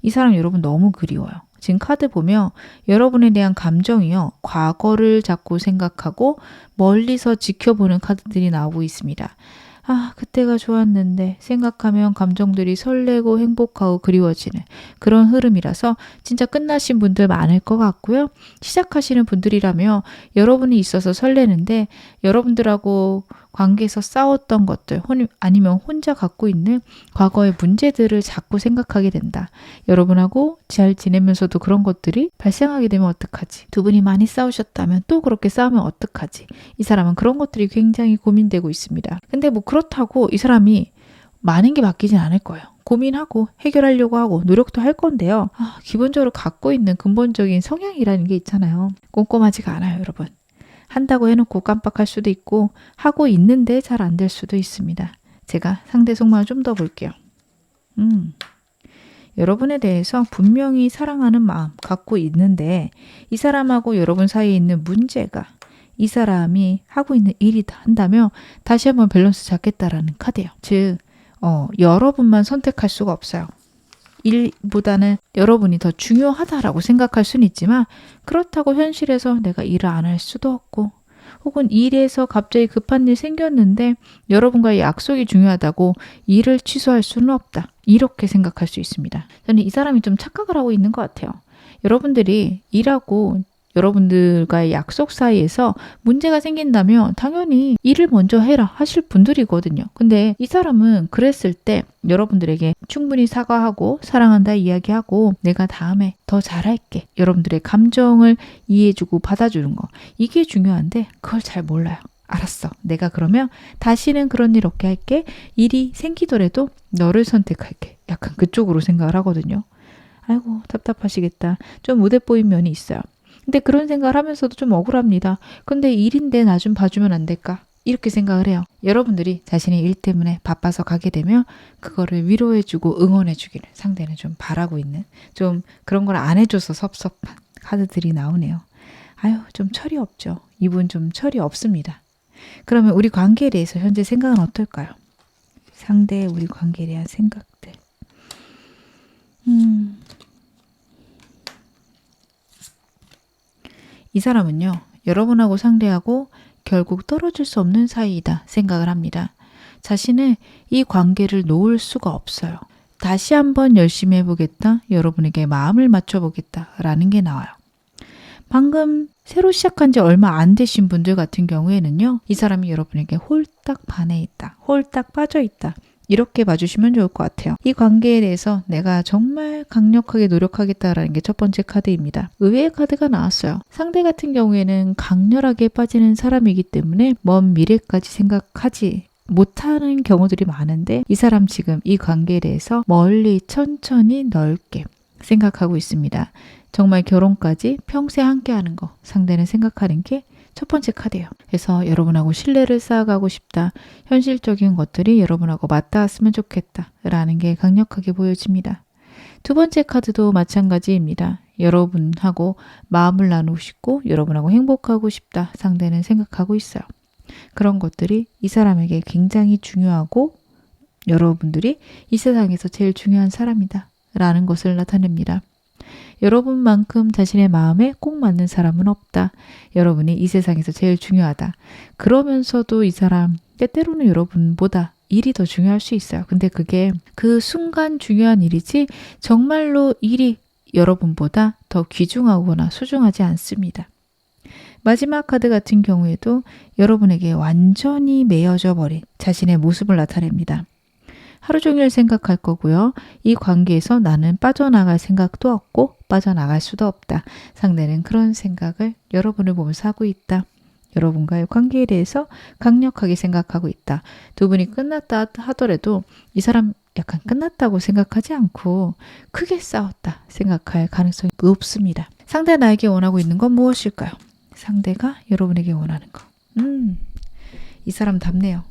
이 사람 여러분 너무 그리워요. 지금 카드 보면 여러분에 대한 감정이요. 과거를 자꾸 생각하고 멀리서 지켜보는 카드들이 나오고 있습니다. 아, 그때가 좋았는데 생각하면 감정들이 설레고 행복하고 그리워지는 그런 흐름이라서 진짜 끝나신 분들 많을 것 같고요. 시작하시는 분들이라면 여러분이 있어서 설레는데 여러분들하고 관계에서 싸웠던 것들 아니면 혼자 갖고 있는 과거의 문제들을 자꾸 생각하게 된다. 여러분하고 잘 지내면서도 그런 것들이 발생하게 되면 어떡하지? 두 분이 많이 싸우셨다면 또 그렇게 싸우면 어떡하지? 이 사람은 그런 것들이 굉장히 고민되고 있습니다. 근데 뭐 그렇다고 이 사람이 많은 게 바뀌진 않을 거예요. 고민하고 해결하려고 하고 노력도 할 건데요. 기본적으로 갖고 있는 근본적인 성향이라는 게 있잖아요. 꼼꼼하지가 않아요, 여러분. 한다고 해놓고 깜빡할 수도 있고 하고 있는데 잘 안 될 수도 있습니다. 제가 상대 속마음을 좀 더 볼게요. 여러분에 대해서 분명히 사랑하는 마음 갖고 있는데 이 사람하고 여러분 사이에 있는 문제가 이 사람이 하고 있는 일이다 한다면 다시 한번 밸런스 잡겠다라는 카드예요. 즉 여러분만 선택할 수가 없어요. 일보다는 여러분이 더 중요하다라고 생각할 수는 있지만 그렇다고 현실에서 내가 일을 안 할 수도 없고 혹은 일에서 갑자기 급한 일 생겼는데 여러분과의 약속이 중요하다고 일을 취소할 수는 없다. 이렇게 생각할 수 있습니다. 저는 이 사람이 좀 착각을 하고 있는 것 같아요. 여러분들이 일하고 여러분들과의 약속 사이에서 문제가 생긴다면 당연히 일을 먼저 해라 하실 분들이거든요. 근데 이 사람은 그랬을 때 여러분들에게 충분히 사과하고 사랑한다 이야기하고 내가 다음에 더 잘할게. 여러분들의 감정을 이해해주고 받아주는 거. 이게 중요한데 그걸 잘 몰라요. 알았어. 내가 그러면 다시는 그런 일 없게 할게. 일이 생기더라도 너를 선택할게. 약간 그쪽으로 생각을 하거든요. 아이고 답답하시겠다. 좀 무대뽀인 면이 있어요. 근데 그런 생각을 하면서도 좀 억울합니다. 근데 일인데 나 좀 봐주면 안 될까? 이렇게 생각을 해요. 여러분들이 자신의 일 때문에 바빠서 가게 되면 그거를 위로해주고 응원해주기를 상대는 좀 바라고 있는 좀 그런 걸 안 해줘서 섭섭한 카드들이 나오네요. 아유 좀 철이 없죠. 이분 좀 철이 없습니다. 그러면 우리 관계에 대해서 현재 생각은 어떨까요? 상대의 우리 관계에 대한 생각들. 이 사람은요. 여러분하고 상대하고 결국 떨어질 수 없는 사이이다 생각을 합니다. 자신의 이 관계를 놓을 수가 없어요. 다시 한번 열심히 해보겠다. 여러분에게 마음을 맞춰보겠다. 라는 게 나와요. 방금 새로 시작한 지 얼마 안 되신 분들 같은 경우에는요. 이 사람이 여러분에게 홀딱 반해 있다. 홀딱 빠져 있다. 이렇게 봐주시면 좋을 것 같아요. 이 관계에 대해서 내가 정말 강력하게 노력하겠다라는 게 첫 번째 카드입니다. 의외의 카드가 나왔어요. 상대 같은 경우에는 강렬하게 빠지는 사람이기 때문에 먼 미래까지 생각하지 못하는 경우들이 많은데 이 사람 지금 이 관계에 대해서 멀리 천천히 넓게 생각하고 있습니다. 정말 결혼까지 평생 함께하는 거 상대는 생각하는 게 첫 번째 카드예요. 그래서 여러분하고 신뢰를 쌓아가고 싶다. 현실적인 것들이 여러분하고 맞닿았으면 좋겠다. 라는 게 강력하게 보여집니다. 두 번째 카드도 마찬가지입니다. 여러분하고 마음을 나누고 싶고 여러분하고 행복하고 싶다. 상대는 생각하고 있어요. 그런 것들이 이 사람에게 굉장히 중요하고 여러분들이 이 세상에서 제일 중요한 사람이다. 라는 것을 나타냅니다. 여러분만큼 자신의 마음에 꼭 맞는 사람은 없다. 여러분이 이 세상에서 제일 중요하다. 그러면서도 이 사람 때때로는 여러분보다 일이 더 중요할 수 있어요. 근데 그게 그 순간 중요한 일이지 정말로 일이 여러분보다 더 귀중하거나 소중하지 않습니다. 마지막 카드 같은 경우에도 여러분에게 완전히 매여져 버린 자신의 모습을 나타냅니다. 하루 종일 생각할 거고요. 이 관계에서 나는 빠져나갈 생각도 없고 빠져나갈 수도 없다. 상대는 그런 생각을 여러분을 보면서 하고 있다. 여러분과의 관계에 대해서 강력하게 생각하고 있다. 두 분이 끝났다 하더라도 이 사람 약간 끝났다고 생각하지 않고 크게 싸웠다 생각할 가능성이 높습니다. 상대가 나에게 원하고 있는 건 무엇일까요? 상대가 여러분에게 원하는 거. 이 사람 답네요.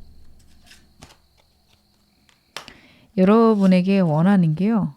여러분에게 원하는 게요.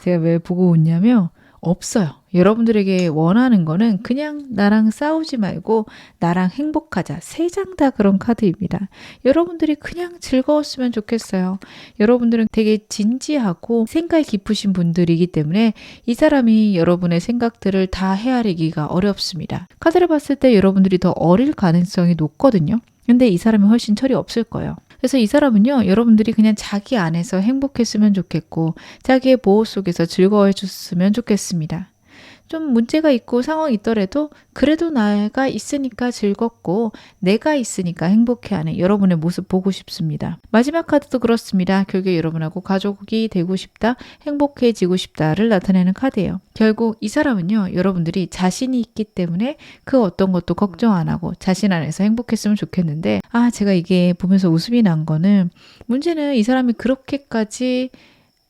제가 왜 보고 웃냐면 없어요. 여러분들에게 원하는 거는 그냥 나랑 싸우지 말고 나랑 행복하자. 세 장 다 그런 카드입니다. 여러분들이 그냥 즐거웠으면 좋겠어요. 여러분들은 되게 진지하고 생각이 깊으신 분들이기 때문에 이 사람이 여러분의 생각들을 다 헤아리기가 어렵습니다. 카드를 봤을 때 여러분들이 더 어릴 가능성이 높거든요. 근데 이 사람이 훨씬 철이 없을 거예요. 그래서 이 사람은요, 여러분들이 그냥 자기 안에서 행복했으면 좋겠고 자기의 보호 속에서 즐거워해 줬으면 좋겠습니다. 좀 문제가 있고 상황이 있더라도 그래도 내가 있으니까 즐겁고 내가 있으니까 행복해하는 여러분의 모습 보고 싶습니다. 마지막 카드도 그렇습니다. 결국 여러분하고 가족이 되고 싶다, 행복해지고 싶다를 나타내는 카드예요. 결국 이 사람은요, 여러분들이 자신이 있기 때문에 그 어떤 것도 걱정 안 하고 자신 안에서 행복했으면 좋겠는데 제가 이게 보면서 웃음이 난 거는 문제는 이 사람이 그렇게까지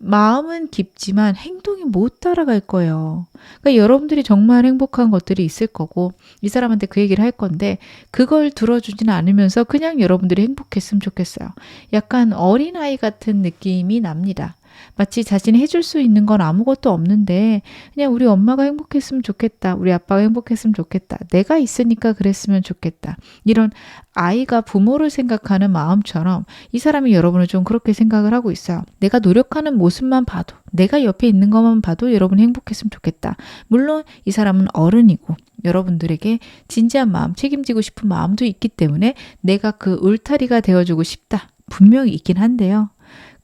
마음은 깊지만 행동이 못 따라갈 거예요. 그러니까 여러분들이 정말 행복한 것들이 있을 거고 이 사람한테 그 얘기를 할 건데 그걸 들어주지는 않으면서 그냥 여러분들이 행복했으면 좋겠어요. 약간 어린아이 같은 느낌이 납니다. 마치 자신이 해줄 수 있는 건 아무것도 없는데 그냥 우리 엄마가 행복했으면 좋겠다. 우리 아빠가 행복했으면 좋겠다. 내가 있으니까 그랬으면 좋겠다. 이런 아이가 부모를 생각하는 마음처럼 이 사람이 여러분을 좀 그렇게 생각을 하고 있어요. 내가 노력하는 모습만 봐도 내가 옆에 있는 것만 봐도 여러분이 행복했으면 좋겠다. 물론 이 사람은 어른이고 여러분들에게 진지한 마음, 책임지고 싶은 마음도 있기 때문에 내가 그 울타리가 되어주고 싶다. 분명히 있긴 한데요.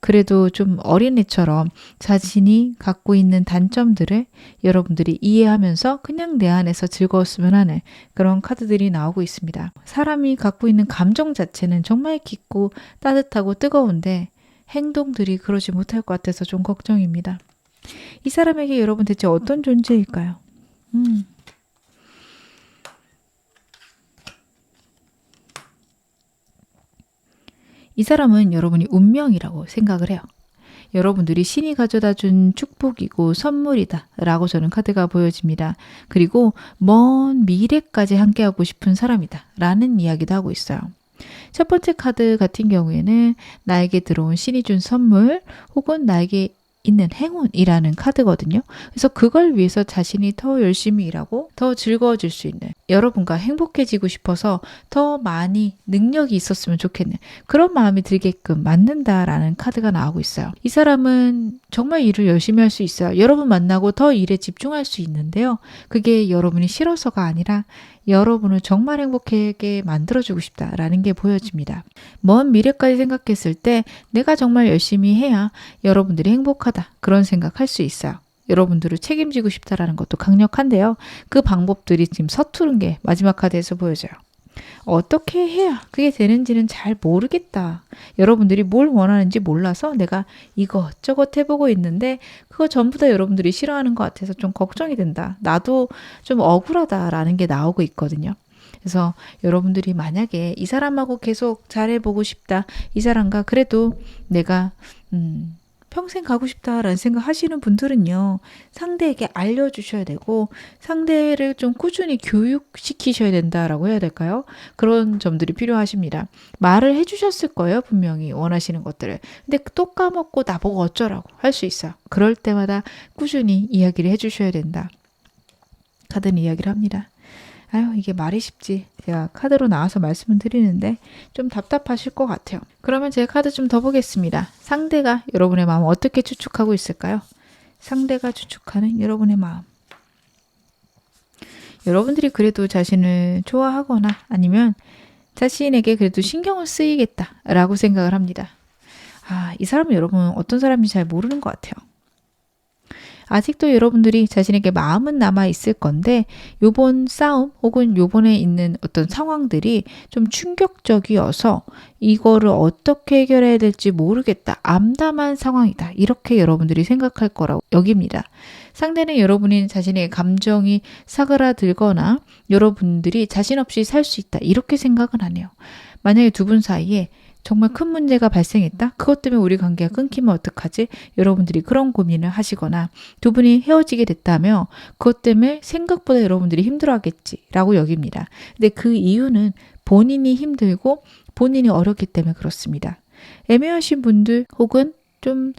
그래도 좀 어린애처럼 자신이 갖고 있는 단점들을 여러분들이 이해하면서 그냥 내 안에서 즐거웠으면 하는 그런 카드들이 나오고 있습니다. 사람이 갖고 있는 감정 자체는 정말 깊고 따뜻하고 뜨거운데 행동들이 그러지 못할 것 같아서 좀 걱정입니다. 이 사람에게 여러분 대체 어떤 존재일까요? 이 사람은 여러분이 운명이라고 생각을 해요. 여러분들이 신이 가져다 준 축복이고 선물이다 라고 저는 카드가 보여집니다. 그리고 먼 미래까지 함께하고 싶은 사람이다 라는 이야기도 하고 있어요. 첫 번째 카드 같은 경우에는 나에게 들어온 신이 준 선물 혹은 나에게 있는 행운이라는 카드거든요. 그래서 그걸 위해서 자신이 더 열심히 일하고 더 즐거워질 수 있는, 여러분과 행복해지고 싶어서 더 많이 능력이 있었으면 좋겠는 그런 마음이 들게끔 만든다라는 카드가 나오고 있어요. 이 사람은 정말 일을 열심히 할 수 있어요. 여러분 만나고 더 일에 집중할 수 있는데요. 그게 여러분이 싫어서가 아니라 여러분을 정말 행복하게 만들어주고 싶다라는 게 보여집니다. 먼 미래까지 생각했을 때 내가 정말 열심히 해야 여러분들이 행복하다, 그런 생각할 수 있어요. 여러분들을 책임지고 싶다라는 것도 강력한데요. 그 방법들이 지금 서투른 게 마지막 카드에서 보여져요. 어떻게 해야 그게 되는지는 잘 모르겠다. 여러분들이 뭘 원하는지 몰라서 내가 이것저것 해보고 있는데 그거 전부 다 여러분들이 싫어하는 것 같아서 좀 걱정이 된다. 나도 좀 억울하다라는 게 나오고 있거든요. 그래서 여러분들이 만약에 이 사람하고 계속 잘해보고 싶다, 이 사람과 그래도 내가 평생 가고 싶다라는 생각 하시는 분들은요, 상대에게 알려주셔야 되고 상대를 좀 꾸준히 교육시키셔야 된다라고 해야 될까요? 그런 점들이 필요하십니다. 말을 해주셨을 거예요, 분명히 원하시는 것들을. 근데 또 까먹고 나보고 어쩌라고 할 수 있어요. 그럴 때마다 꾸준히 이야기를 해주셔야 된다. 카드는 이야기를 합니다. 아유, 이게 말이 쉽지. 제가 카드로 나와서 말씀을 드리는데 좀 답답하실 것 같아요. 그러면 제가 카드 좀 더 보겠습니다. 상대가 여러분의 마음 어떻게 추측하고 있을까요? 상대가 추측하는 여러분의 마음. 여러분들이 그래도 자신을 좋아하거나 아니면 자신에게 그래도 신경을 쓰이겠다라고 생각을 합니다. 이 사람은 여러분 어떤 사람인지 잘 모르는 것 같아요. 아직도 여러분들이 자신에게 마음은 남아 있을 건데 요번 싸움 혹은 요번에 있는 어떤 상황들이 좀 충격적이어서 이거를 어떻게 해결해야 될지 모르겠다, 암담한 상황이다, 이렇게 여러분들이 생각할 거라고 여깁니다. 상대는 여러분이 자신의 감정이 사그라들거나 여러분들이 자신 없이 살 수 있다, 이렇게 생각은 안 해요. 만약에 두 분 사이에 정말 큰 문제가 발생했다? 그것 때문에 우리 관계가 끊기면 어떡하지? 여러분들이 그런 고민을 하시거나 두 분이 헤어지게 됐다며 그것 때문에 생각보다 여러분들이 힘들어하겠지라고 여깁니다. 근데 그 이유는 본인이 힘들고 본인이 어렵기 때문에 그렇습니다. 애매하신 분들 혹은 좀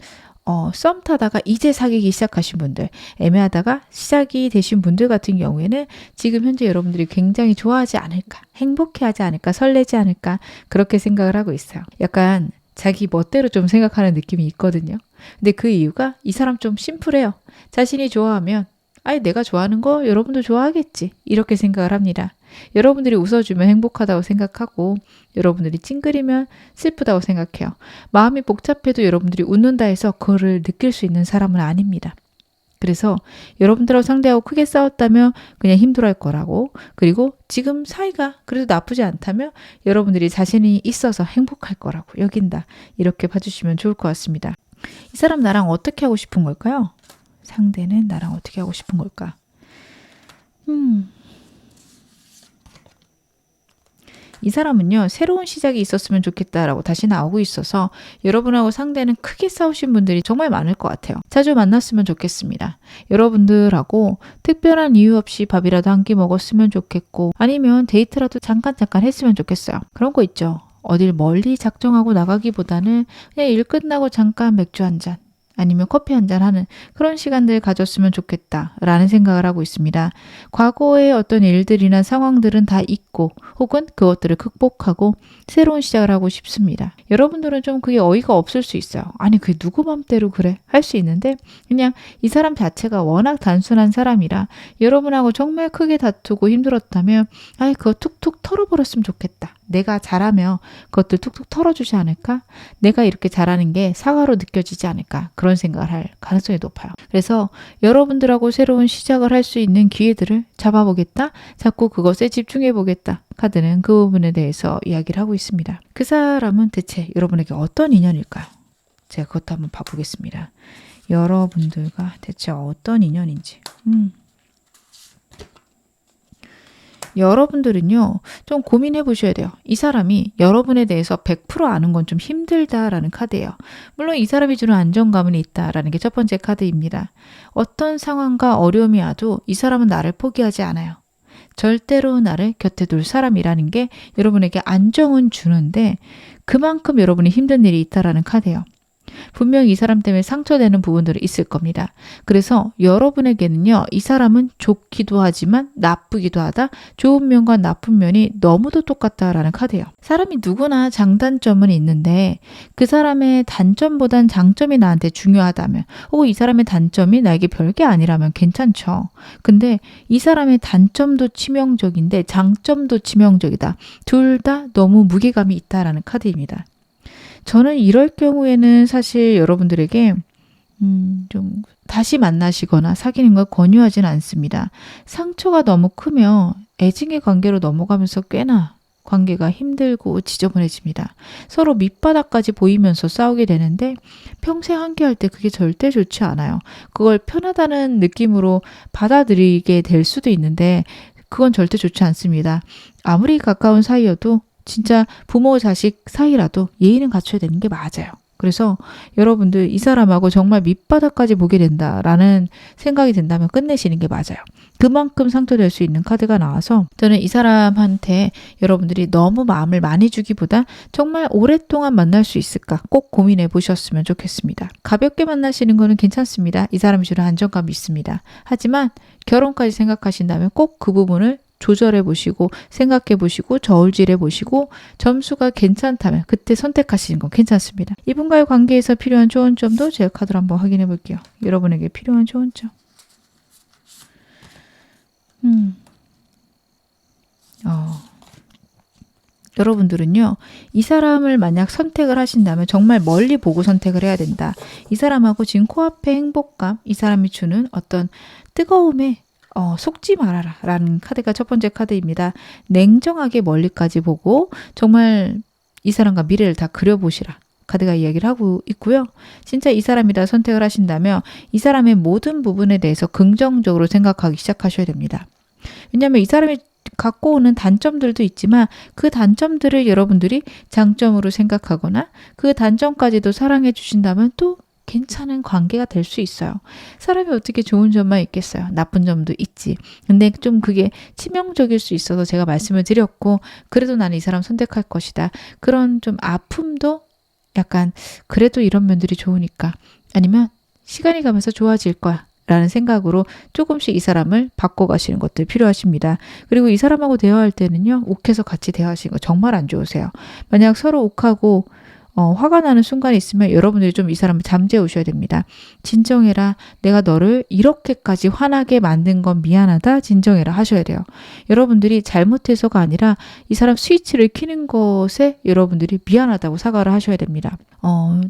썸 타다가 이제 사귀기 시작하신 분들, 애매하다가 시작이 되신 분들 같은 경우에는 지금 현재 여러분들이 굉장히 좋아하지 않을까, 행복해하지 않을까, 설레지 않을까, 그렇게 생각을 하고 있어요. 약간 자기 멋대로 좀 생각하는 느낌이 있거든요. 근데 그 이유가 이 사람 좀 심플해요. 자신이 좋아하면 내가 좋아하는 거 여러분도 좋아하겠지, 이렇게 생각을 합니다. 여러분들이 웃어주면 행복하다고 생각하고 여러분들이 찡그리면 슬프다고 생각해요. 마음이 복잡해도 여러분들이 웃는다 해서 그거를 느낄 수 있는 사람은 아닙니다. 그래서 여러분들하고 상대하고 크게 싸웠다면 그냥 힘들어할 거라고, 그리고 지금 사이가 그래도 나쁘지 않다면 여러분들이 자신이 있어서 행복할 거라고 여긴다, 이렇게 봐주시면 좋을 것 같습니다. 이 사람 나랑 어떻게 하고 싶은 걸까요? 상대는 나랑 어떻게 하고 싶은 걸까? 이 사람은요, 새로운 시작이 있었으면 좋겠다라고 다시 나오고 있어서 여러분하고 상대는 크게 싸우신 분들이 정말 많을 것 같아요. 자주 만났으면 좋겠습니다. 여러분들하고 특별한 이유 없이 밥이라도 한 끼 먹었으면 좋겠고 아니면 데이트라도 잠깐 했으면 좋겠어요. 그런 거 있죠. 어딜 멀리 작정하고 나가기보다는 그냥 일 끝나고 잠깐 맥주 한 잔, 아니면 커피 한잔 하는 그런 시간들 가졌으면 좋겠다라는 생각을 하고 있습니다. 과거의 어떤 일들이나 상황들은 다 잊고 혹은 그것들을 극복하고 새로운 시작을 하고 싶습니다. 여러분들은 좀 그게 어이가 없을 수 있어요. 아니 그게 누구 맘대로 그래? 할 수 있는데 그냥 이 사람 자체가 워낙 단순한 사람이라 여러분하고 정말 크게 다투고 힘들었다면 그거 툭툭 털어버렸으면 좋겠다. 내가 잘하면 그것들 툭툭 털어주지 않을까? 내가 이렇게 잘하는 게 사과로 느껴지지 않을까? 그런 생각을 할 가능성이 높아요. 그래서 여러분들하고 새로운 시작을 할 수 있는 기회들을 잡아보겠다. 자꾸 그것에 집중해보겠다. 카드는 그 부분에 대해서 이야기를 하고 있습니다. 그 사람은 대체 여러분에게 어떤 인연일까요? 제가 그것도 한번 봐보겠습니다. 여러분들과 대체 어떤 인연인지. 여러분들은요, 좀 고민해 보셔야 돼요. 이 사람이 여러분에 대해서 100% 아는 건 좀 힘들다라는 카드예요. 물론 이 사람이 주는 안정감은 있다라는 게 첫 번째 카드입니다. 어떤 상황과 어려움이 와도 이 사람은 나를 포기하지 않아요. 절대로 나를 곁에 둘 사람이라는 게 여러분에게 안정은 주는데 그만큼 여러분이 힘든 일이 있다라는 카드예요. 분명 이 사람 때문에 상처되는 부분들이 있을 겁니다. 그래서 여러분에게는요, 이 사람은 좋기도 하지만 나쁘기도 하다. 좋은 면과 나쁜 면이 너무도 똑같다라는 카드예요. 사람이 누구나 장단점은 있는데 그 사람의 단점보단 장점이 나한테 중요하다면, 혹은 이 사람의 단점이 나에게 별게 아니라면 괜찮죠. 근데 이 사람의 단점도 치명적인데 장점도 치명적이다. 둘 다 너무 무게감이 있다라는 카드입니다. 저는 이럴 경우에는 사실 여러분들에게 좀 다시 만나시거나 사귀는 걸 권유하지는 않습니다. 상처가 너무 크면 애증의 관계로 넘어가면서 꽤나 관계가 힘들고 지저분해집니다. 서로 밑바닥까지 보이면서 싸우게 되는데 평생 함께할 때 그게 절대 좋지 않아요. 그걸 편하다는 느낌으로 받아들이게 될 수도 있는데 그건 절대 좋지 않습니다. 아무리 가까운 사이여도 진짜 부모 자식 사이라도 예의는 갖춰야 되는 게 맞아요. 그래서 여러분들 이 사람하고 정말 밑바닥까지 보게 된다라는 생각이 든다면 끝내시는 게 맞아요. 그만큼 상처될 수 있는 카드가 나와서 저는 이 사람한테 여러분들이 너무 마음을 많이 주기보다 정말 오랫동안 만날 수 있을까 꼭 고민해 보셨으면 좋겠습니다. 가볍게 만나시는 거는 괜찮습니다. 이 사람이 주는 안정감이 있습니다. 하지만 결혼까지 생각하신다면 꼭 그 부분을 조절해 보시고 생각해 보시고 저울질해 보시고 점수가 괜찮다면 그때 선택하시는 건 괜찮습니다. 이분과의 관계에서 필요한 좋은 점도 제가 카드로 한번 확인해 볼게요. 여러분에게 필요한 좋은 점. 여러분들은요, 이 사람을 만약 선택을 하신다면 정말 멀리 보고 선택을 해야 된다. 이 사람하고 지금 코앞의 행복감, 이 사람이 주는 어떤 뜨거움에 속지 말아라 라는 카드가 첫 번째 카드입니다. 냉정하게 멀리까지 보고 정말 이 사람과 미래를 다 그려보시라. 카드가 이야기를 하고 있고요. 진짜 이 사람이다 선택을 하신다면 이 사람의 모든 부분에 대해서 긍정적으로 생각하기 시작하셔야 됩니다. 왜냐하면 이 사람이 갖고 오는 단점들도 있지만 그 단점들을 여러분들이 장점으로 생각하거나 그 단점까지도 사랑해 주신다면 또 괜찮은 관계가 될 수 있어요. 사람이 어떻게 좋은 점만 있겠어요. 나쁜 점도 있지. 근데 좀 그게 치명적일 수 있어서 제가 말씀을 드렸고 그래도 나는 이 사람 선택할 것이다. 그런 좀 아픔도 약간 그래도 이런 면들이 좋으니까 아니면 시간이 가면서 좋아질 거야. 라는 생각으로 조금씩 이 사람을 바꿔가시는 것들 필요하십니다. 그리고 이 사람하고 대화할 때는요. 욱해서 같이 대화하시는 거 정말 안 좋으세요. 만약 서로 욱하고 화가 나는 순간이 있으면 여러분들이 좀 이 사람을 잠재우셔야 됩니다. 진정해라. 내가 너를 이렇게까지 화나게 만든 건 미안하다. 진정해라 하셔야 돼요. 여러분들이 잘못해서가 아니라 이 사람 스위치를 켜는 것에 여러분들이 미안하다고 사과를 하셔야 됩니다.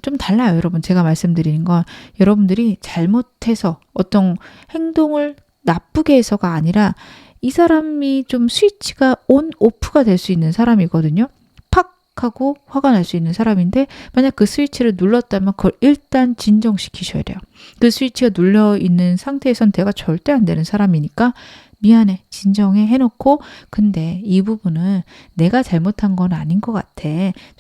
좀 달라요. 여러분 제가 말씀드리는 건 여러분들이 잘못해서 어떤 행동을 나쁘게 해서가 아니라 이 사람이 좀 스위치가 온, 오프가 될 수 있는 사람이거든요. 하고 화가 날 수 있는 사람인데 만약 그 스위치를 눌렀다면 그걸 일단 진정시키셔야 돼요. 그 스위치가 눌려 있는 상태에선 대화가 절대 안 되는 사람이니까 미안해, 진정해 해놓고 근데 이 부분은 내가 잘못한 건 아닌 것 같아.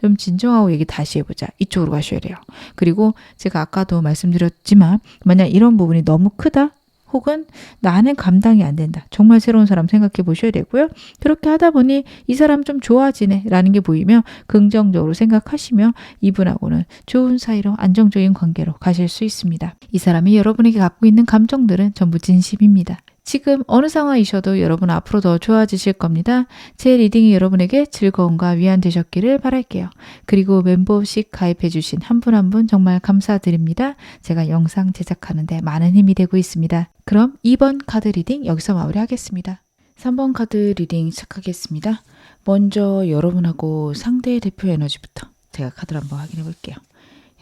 좀 진정하고 얘기 다시 해보자. 이쪽으로 가셔야 돼요. 그리고 제가 아까도 말씀드렸지만 만약 이런 부분이 너무 크다? 혹은 나는 감당이 안 된다. 정말 새로운 사람 생각해 보셔야 되고요. 그렇게 하다 보니 이 사람 좀 좋아지네 라는 게 보이면 긍정적으로 생각하시며 이분하고는 좋은 사이로 안정적인 관계로 가실 수 있습니다. 이 사람이 여러분에게 갖고 있는 감정들은 전부 진심입니다. 지금 어느 상황이셔도 여러분 앞으로 더 좋아지실 겁니다. 제 리딩이 여러분에게 즐거움과 위안 되셨기를 바랄게요. 그리고 멤버십 가입해 주신 한 분 한 분 정말 감사드립니다. 제가 영상 제작하는데 많은 힘이 되고 있습니다. 그럼 2번 카드 리딩 여기서 마무리하겠습니다. 3번 카드 리딩 시작하겠습니다. 먼저 여러분하고 상대의 대표 에너지부터 제가 카드를 한번 확인해 볼게요.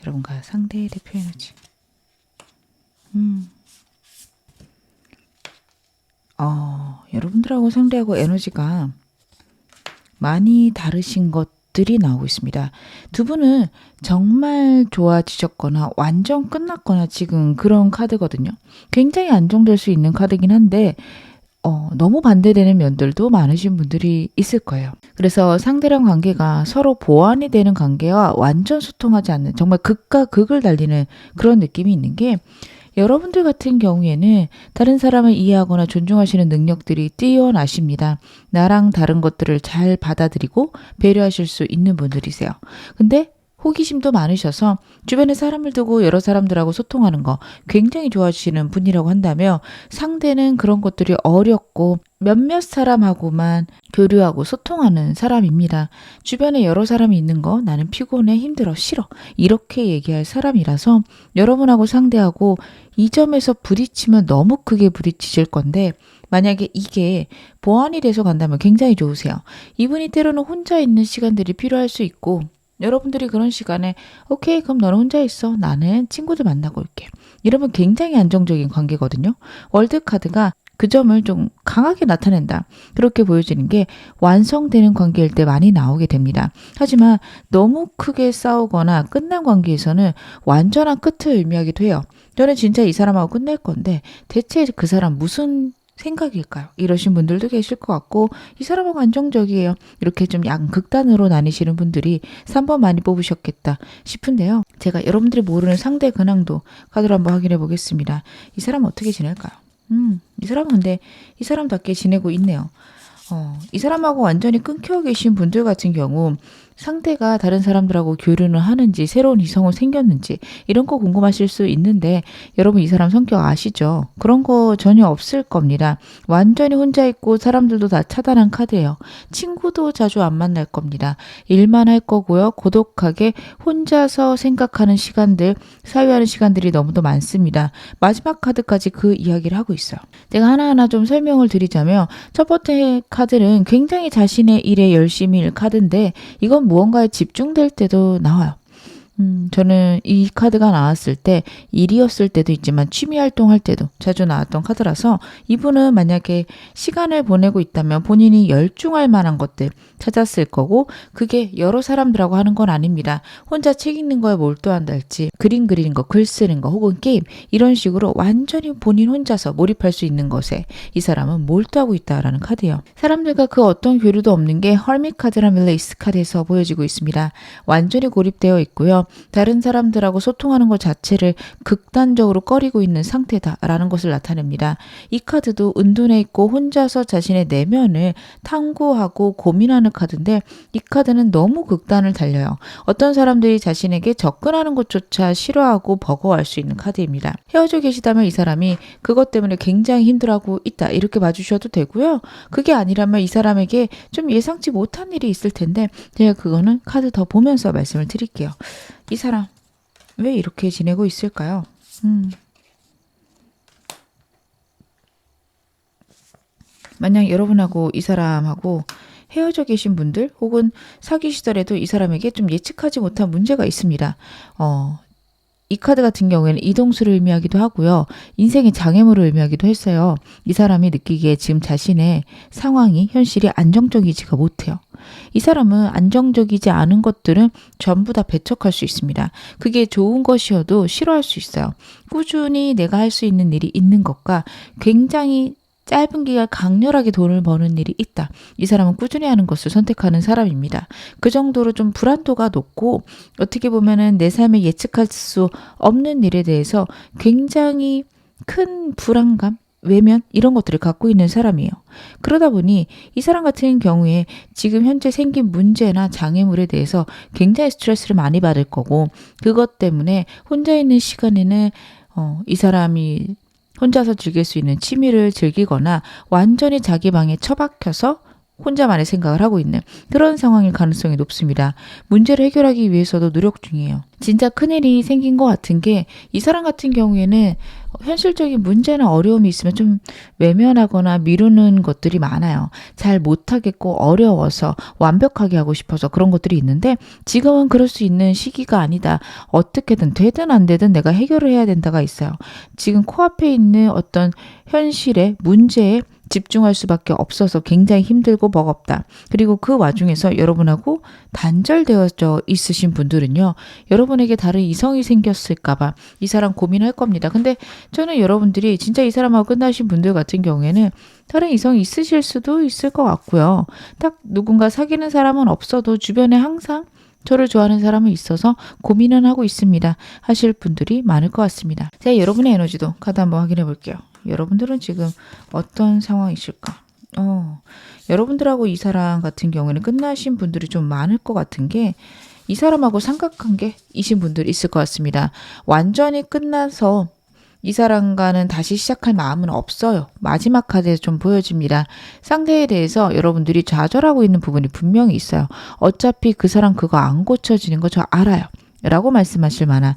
여러분과 상대의 대표 에너지. 여러분들하고 상대하고 에너지가 많이 다르신 것들이 나오고 있습니다. 두 분은 정말 좋아지셨거나 완전 끝났거나 지금 그런 카드거든요. 굉장히 안정될 수 있는 카드긴 한데 너무 반대되는 면들도 많으신 분들이 있을 거예요. 그래서 상대랑 관계가 서로 보완이 되는 관계와 완전 소통하지 않는 정말 극과 극을 달리는 그런 느낌이 있는 게 여러분들 같은 경우에는 다른 사람을 이해하거나 존중하시는 능력들이 뛰어나십니다. 나랑 다른 것들을 잘 받아들이고 배려하실 수 있는 분들이세요. 근데 호기심도 많으셔서 주변에 사람을 두고 여러 사람들하고 소통하는 거 굉장히 좋아하시는 분이라고 한다며 상대는 그런 것들이 어렵고 몇몇 사람하고만 교류하고 소통하는 사람입니다. 주변에 여러 사람이 있는 거 나는 피곤해, 힘들어, 싫어 이렇게 얘기할 사람이라서 여러분하고 상대하고 이 점에서 부딪히면 너무 크게 부딪히실 건데 만약에 이게 보완이 돼서 간다면 굉장히 좋으세요. 이분이 때로는 혼자 있는 시간들이 필요할 수 있고 여러분들이 그런 시간에 오케이 그럼 너는 혼자 있어. 나는 친구들 만나고 올게. 이러면 굉장히 안정적인 관계거든요. 월드카드가 그 점을 좀 강하게 나타낸다. 그렇게 보여지는 게 완성되는 관계일 때 많이 나오게 됩니다. 하지만 너무 크게 싸우거나 끝난 관계에서는 완전한 끝을 의미하기도 해요. 저는 진짜 이 사람하고 끝낼 건데 대체 그 사람 무슨 생각일까요? 이러신 분들도 계실 것 같고 이 사람하고 안정적이에요. 이렇게 좀 양극단으로 나뉘시는 분들이 3번 많이 뽑으셨겠다 싶은데요. 제가 여러분들이 모르는 상대 근황도 카드로 한번 확인해 보겠습니다. 이 사람 어떻게 지낼까요? 이 사람은 근데 이 사람답게 지내고 있네요. 이 사람하고 완전히 끊겨 계신 분들 같은 경우 상대가 다른 사람들하고 교류는 하는지 새로운 이성은 생겼는지 이런 거 궁금하실 수 있는데 여러분 이 사람 성격 아시죠? 그런 거 전혀 없을 겁니다. 완전히 혼자 있고 사람들도 다 차단한 카드예요. 친구도 자주 안 만날 겁니다. 일만 할 거고요. 고독하게 혼자서 생각하는 시간들, 사유하는 시간들이 너무도 많습니다. 마지막 카드까지 그 이야기를 하고 있어요. 제가 하나하나 좀 설명을 드리자면 첫 번째 카드는 굉장히 자신의 일에 열심히 일 카드인데 이건 무언가에 집중될 때도 나와요. 저는 이 카드가 나왔을 때 일이었을 때도 있지만 취미 활동할 때도 자주 나왔던 카드라서 이분은 만약에 시간을 보내고 있다면 본인이 열중할 만한 것들 찾았을 거고 그게 여러 사람들하고 하는 건 아닙니다. 혼자 책 읽는 거에 몰두한달지 그림 그리는 거, 글 쓰는 거 혹은 게임 이런 식으로 완전히 본인 혼자서 몰입할 수 있는 것에 이 사람은 몰두하고 있다라는 카드예요. 사람들과 그 어떤 교류도 없는 게 헐밋 카드랑 레이스 카드에서 보여지고 있습니다. 완전히 고립되어 있고요. 다른 사람들하고 소통하는 것 자체를 극단적으로 꺼리고 있는 상태다라는 것을 나타냅니다. 이 카드도 은둔해 있고 혼자서 자신의 내면을 탐구하고 고민하는 카드인데 이 카드는 너무 극단을 달려요. 어떤 사람들이 자신에게 접근하는 것조차 싫어하고 버거워할 수 있는 카드입니다. 헤어져 계시다면 이 사람이 그것 때문에 굉장히 힘들어하고 있다 이렇게 봐주셔도 되고요. 그게 아니라면 이 사람에게 좀 예상치 못한 일이 있을 텐데 제가 그거는 카드 더 보면서 말씀을 드릴게요. 이 사람 왜 이렇게 지내고 있을까요? 만약 여러분하고 이 사람하고 헤어져 계신 분들 혹은 사귀시더라도 이 사람에게 좀 예측하지 못한 문제가 있습니다. 이 카드 같은 경우에는 이동수를 의미하기도 하고요. 인생의 장애물을 의미하기도 했어요. 이 사람이 느끼기에 지금 자신의 상황이 현실이 안정적이지가 못해요. 이 사람은 안정적이지 않은 것들은 전부 다 배척할 수 있습니다. 그게 좋은 것이어도 싫어할 수 있어요. 꾸준히 내가 할 수 있는 일이 있는 것과 굉장히 짧은 기간 강렬하게 돈을 버는 일이 있다. 이 사람은 꾸준히 하는 것을 선택하는 사람입니다. 그 정도로 좀 불안도가 높고 어떻게 보면은 내 삶에 예측할 수 없는 일에 대해서 굉장히 큰 불안감, 외면 이런 것들을 갖고 있는 사람이에요. 그러다 보니 이 사람 같은 경우에 지금 현재 생긴 문제나 장애물에 대해서 굉장히 스트레스를 많이 받을 거고 그것 때문에 혼자 있는 시간에는 이 사람이 혼자서 즐길 수 있는 취미를 즐기거나 완전히 자기 방에 처박혀서 혼자만의 생각을 하고 있는 그런 상황일 가능성이 높습니다. 문제를 해결하기 위해서도 노력 중이에요. 진짜 큰일이 생긴 것 같은 게 이 사람 같은 경우에는 현실적인 문제나 어려움이 있으면 좀 외면하거나 미루는 것들이 많아요. 잘 못하겠고 어려워서 완벽하게 하고 싶어서 그런 것들이 있는데 지금은 그럴 수 있는 시기가 아니다. 어떻게든 되든 안 되든 내가 해결을 해야 된다가 있어요. 지금 코앞에 있는 어떤 현실의 문제에 집중할 수밖에 없어서 굉장히 힘들고 버겁다. 그리고 그 와중에서 여러분하고 단절되어져 있으신 분들은요. 여러분에게 다른 이성이 생겼을까봐 이 사람 고민할 겁니다. 근데 저는 여러분들이 진짜 이 사람하고 끝나신 분들 같은 경우에는 다른 이성이 있으실 수도 있을 것 같고요. 딱 누군가 사귀는 사람은 없어도 주변에 항상 저를 좋아하는 사람은 있어서 고민은 하고 있습니다. 하실 분들이 많을 것 같습니다. 자, 여러분의 에너지도 카드 한번 확인해 볼게요. 여러분들은 지금 어떤 상황이실까? 여러분들하고 이 사람 같은 경우에는 끝나신 분들이 좀 많을 것 같은 게 이 사람하고 삼각관계이신 분들 있을 것 같습니다. 완전히 끝나서 이 사람과는 다시 시작할 마음은 없어요. 마지막 카드에서 좀 보여집니다. 상대에 대해서 여러분들이 좌절하고 있는 부분이 분명히 있어요. 어차피 그 사람 그거 안 고쳐지는 거 저 알아요. 라고 말씀하실 만한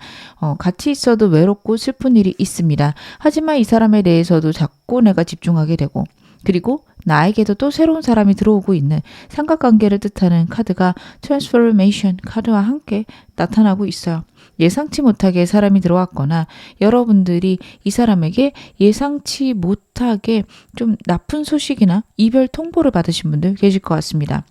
같이 있어도 외롭고 슬픈 일이 있습니다. 하지만 이 사람에 대해서도 자꾸 내가 집중하게 되고 그리고 나에게도 또 새로운 사람이 들어오고 있는 삼각관계를 뜻하는 카드가 트랜스포메이션 카드와 함께 나타나고 있어요. 예상치 못하게 사람이 들어왔거나 여러분들이 이 사람에게 예상치 못하게 좀 나쁜 소식이나 이별 통보를 받으신 분들 계실 것 같습니다.